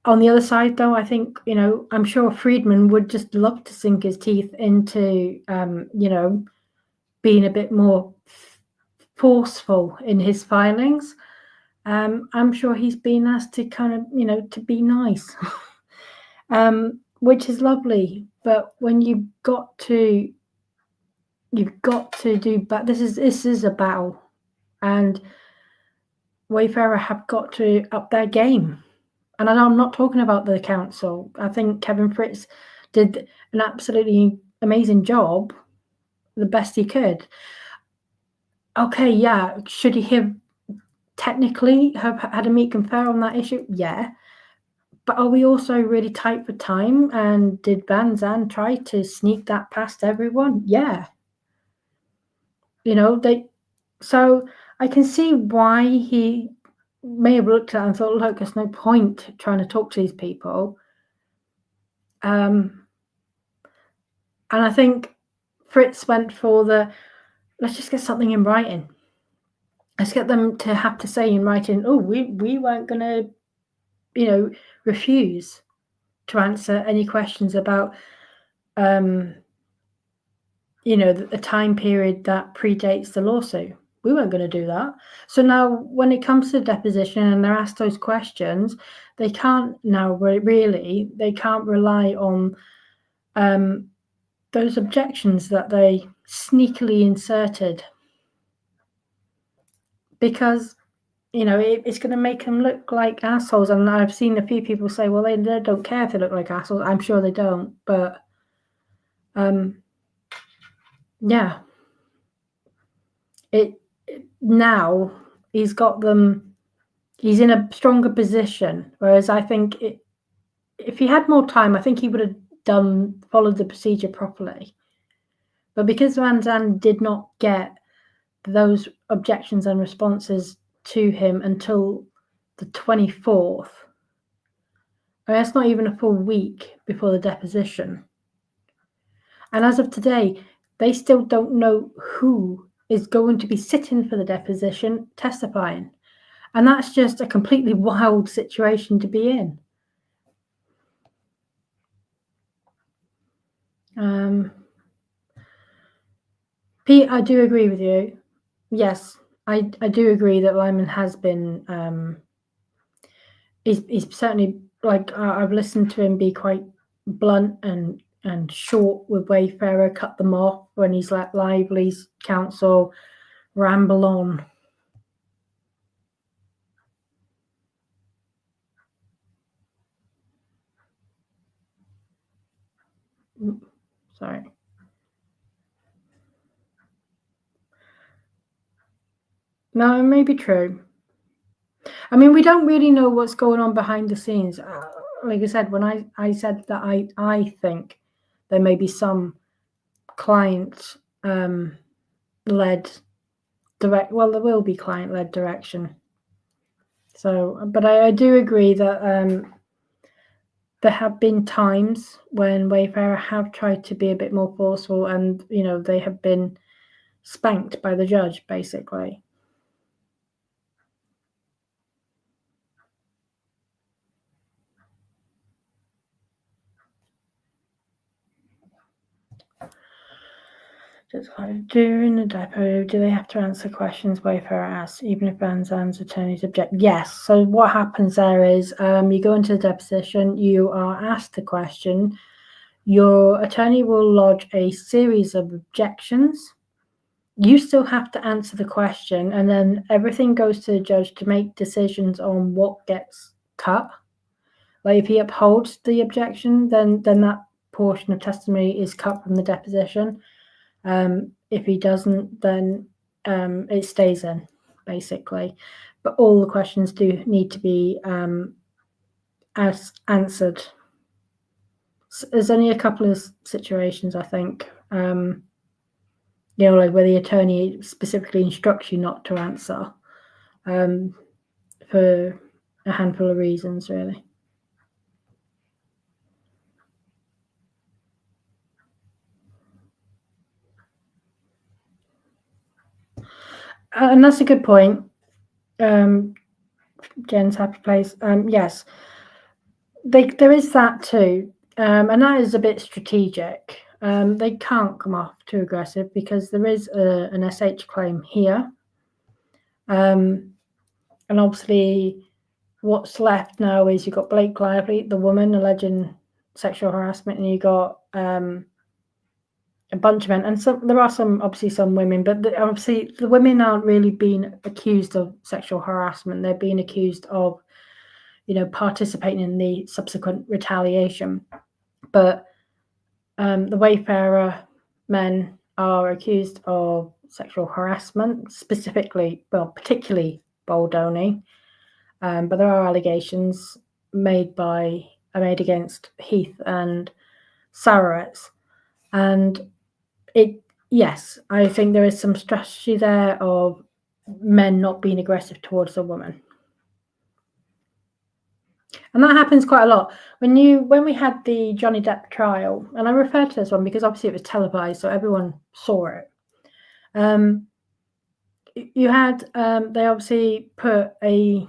[SPEAKER 1] On the other side, though, I think, you know, I'm sure Friedman would just love to sink his teeth into, you know, being a bit more forceful in his filings. I'm sure he's been asked to kind of, you know, to be nice, which is lovely. But when you've got to do, but this is a battle, and Wayfarer have got to up their game. And I'm not talking about the council. I think Kevin Fritz did an absolutely amazing job, the best he could. Okay, yeah, should he have technically have had a meet and confer on that issue? Yeah. But are we also really tight for time? And did Van Zandt try to sneak that past everyone? Yeah. You know, so I can see why he may have looked at it and thought, look, there's no point trying to talk to these people. And I think Fritz went for let's just get something in writing. Let's get them to have to say in writing, oh, we weren't going to, you know, refuse to answer any questions about, you know, the time period that predates the lawsuit. We weren't going to do that. So now when it comes to deposition and they're asked those questions, they can't now really, they can't rely on those objections that they sneakily inserted, because, you know, it's going to make them look like assholes. And I've seen a few people say, well, they don't care if they look like assholes. I'm sure they don't, but yeah, now he's got them, he's in a stronger position. Whereas I think if he had more time, I think he would have followed the procedure properly. But because Van Zandt did not get those objections and responses to him until the 24th, I mean, that's not even a full week before the deposition. And as of today, they still don't know who is going to be sitting for the deposition testifying. And that's just a completely wild situation to be in. Pete, I do agree with you. Yes, I do agree that Lyman has been, he's certainly, like, I've listened to him be quite blunt and short with Wayfarer, cut them off when he's let Lively's counsel ramble on. Sorry. No, it may be true. I mean, we don't really know what's going on behind the scenes. Like I said, when I said that I think there may be some client led direct, well, there will be client led direction. So, but I do agree that there have been times when Wayfarer have tried to be a bit more forceful, and they have been spanked by the judge, basically. During the depot, do they have to answer questions Wayfarer asks, even if Vansam's attorneys object? Yes. So what happens there is you go into the deposition, you are asked a question, your attorney will lodge a series of objections. You still have to answer the question, and then everything goes to the judge to make decisions on what gets cut. Like if he upholds the objection, then that portion of testimony is cut from the deposition. If he doesn't, then it stays in, basically. But all the questions do need to be answered. So there's only a couple of situations, I think, like where the attorney specifically instructs you not to answer, for a handful of reasons, really. And that's a good point. Jen's happy place. Yes, there is that too, and that is a bit strategic. They can't come off too aggressive because there is an SH claim here, and obviously what's left now is you've got Blake Lively, the woman alleging sexual harassment, and you got a bunch of men, and there are obviously some women, but obviously the women aren't really being accused of sexual harassment. They're being accused of, participating in the subsequent retaliation. But the Wayfarer men are accused of sexual harassment, particularly Baldoni. But there are allegations made against Heath and Sarowitz, and yes, I think there is some strategy there of men not being aggressive towards a woman. And that happens quite a lot. When we had the Johnny Depp trial, and I refer to this one because obviously it was televised, so everyone saw it. You had they obviously put a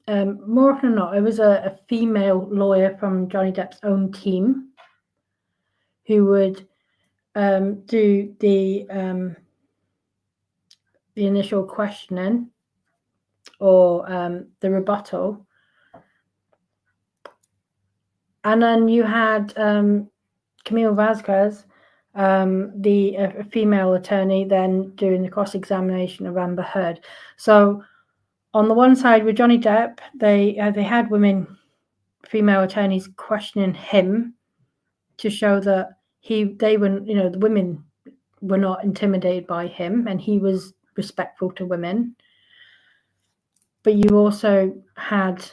[SPEAKER 1] more often than not, it was a female lawyer from Johnny Depp's own team who would do the initial questioning or the rebuttal. And then you had Camille Vasquez, the female attorney, then doing the cross-examination of Amber Heard. So on the one side with Johnny Depp, they had female attorneys questioning him to show that the women were not intimidated by him and he was respectful to women. But you also had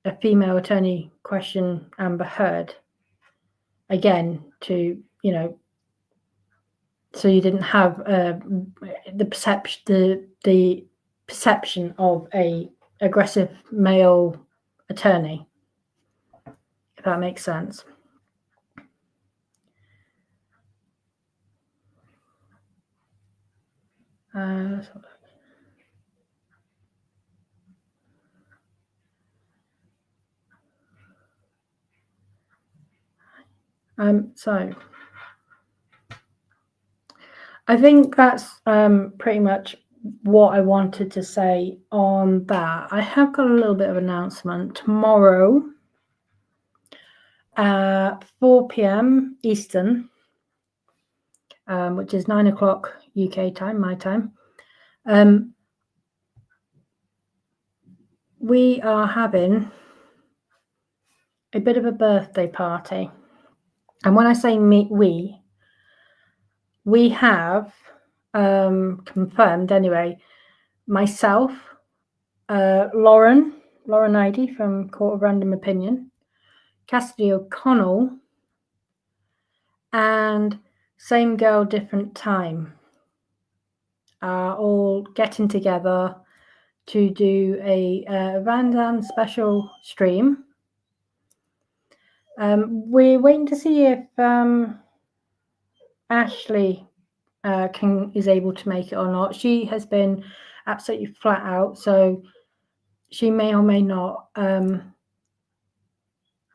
[SPEAKER 1] a female attorney question Amber Heard again to, so you didn't have the perception of a aggressive male attorney, if that makes sense. So I think that's pretty much what I wanted to say on that. I have got a little bit of announcement tomorrow at 4 p.m. Eastern, which is 9 o'clock UK time, my time. We are having a bit of a birthday party. And when I say we have confirmed anyway, myself, Lauren Idy from Court of Random Opinion, Cassidy O'Connell, and Same Girl, Different Time are all getting together to do a Vansham special stream. We're waiting to see if Ashley is able to make it or not. She has been absolutely flat out, so she may or may not.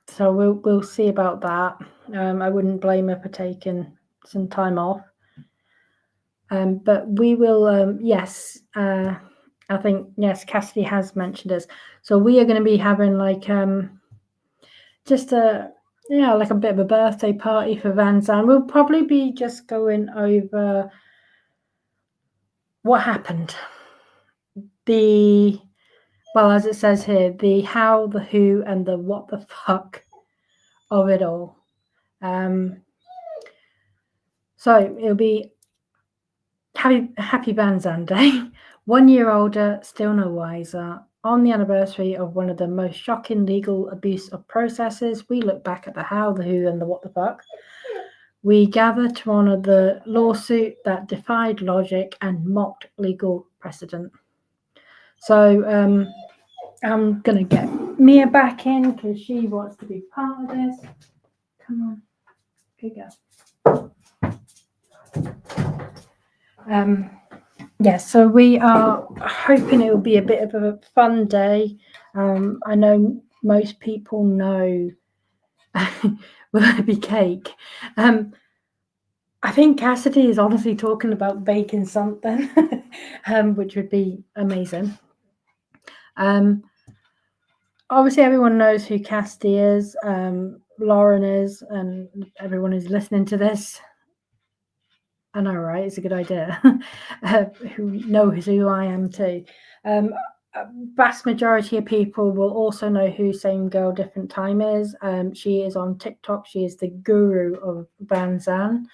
[SPEAKER 1] So we'll see about that. I wouldn't blame her for taking some time off. But we will. Yes, I think yes. Cassidy has mentioned us, so we are going to be having like just like a bit of a birthday party for Vansham. We'll probably be just going over what happened. As it says here, the how, the who, and the what the fuck of it all. So it'll be happy Vansham Day. 1 year older, still no wiser. On the anniversary of one of the most shocking legal abuse of processes, we look back at the how, the who, and the what the fuck. We gather to honour the lawsuit that defied logic and mocked legal precedent. So I'm going to get Mia back in because she wants to be part of this. Come on. Here you go. So we are hoping it will be a bit of a fun day. I know most people know will there be cake? I think Cassidy is honestly talking about baking something, which would be amazing. Obviously, everyone knows who Cassidy is, Lauren is, and everyone who's listening to this. I know, right? It's a good idea. Who knows who I am too. A vast majority of people will also know who Same Girl Different Time is. She is on TikTok. She is the guru of Vansham.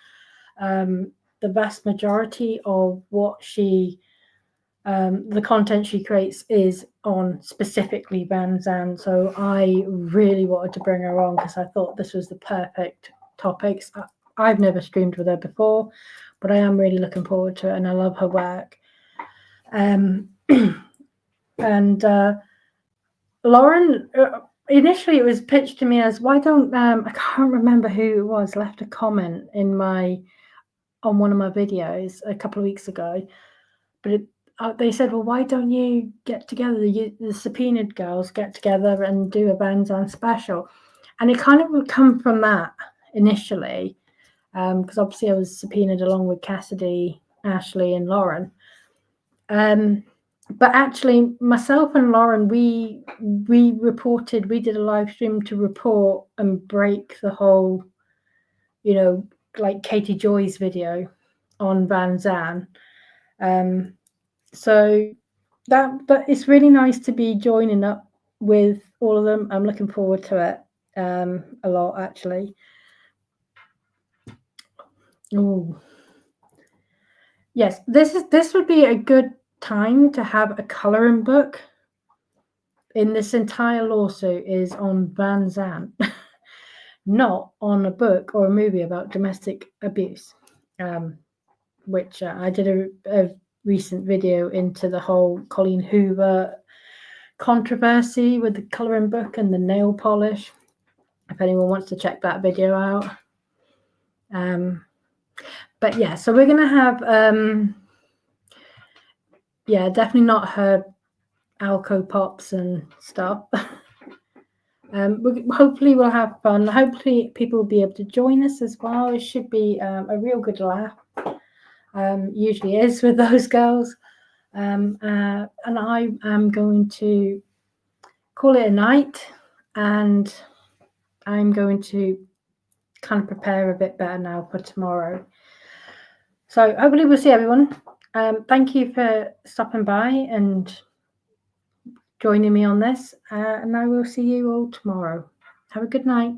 [SPEAKER 1] The vast majority of what the content she creates is on specifically Vansham. So I really wanted to bring her on because I thought this was the perfect topics. I've never streamed with her before, but I am really looking forward to it, and I love her work. And Lauren, initially it was pitched to me as, why don't I can't remember who it was left a comment on one of my videos a couple of weeks ago, but they said, well, why don't you get together, the subpoenaed girls get together and do a Vansham special? And it kind of would come from that initially, because obviously I was subpoenaed along with Cassidy, Ashley, and Lauren. But actually, myself and Lauren, we did a live stream to report and break the whole, like Katie Joy's video on Vansham. So but it's really nice to be joining up with all of them. I'm looking forward to it a lot, actually. Oh, yes, this would be a good time to have a colouring book. In this entire lawsuit is on Vansham, not on a book or a movie about domestic abuse, which I did a recent video into the whole Colleen Hoover controversy with the colouring book and the nail polish, if anyone wants to check that video out. But yeah, so we're gonna have definitely not her Alco Pops and stuff. Hopefully we'll have fun. Hopefully people will be able to join us as well. It should be a real good laugh. Usually is with those girls. And I am going to call it a night, and I'm going to kind of prepare a bit better now for tomorrow. So hopefully we'll see everyone. Thank you for stopping by and joining me on this, and I will see you all tomorrow. Have a good night.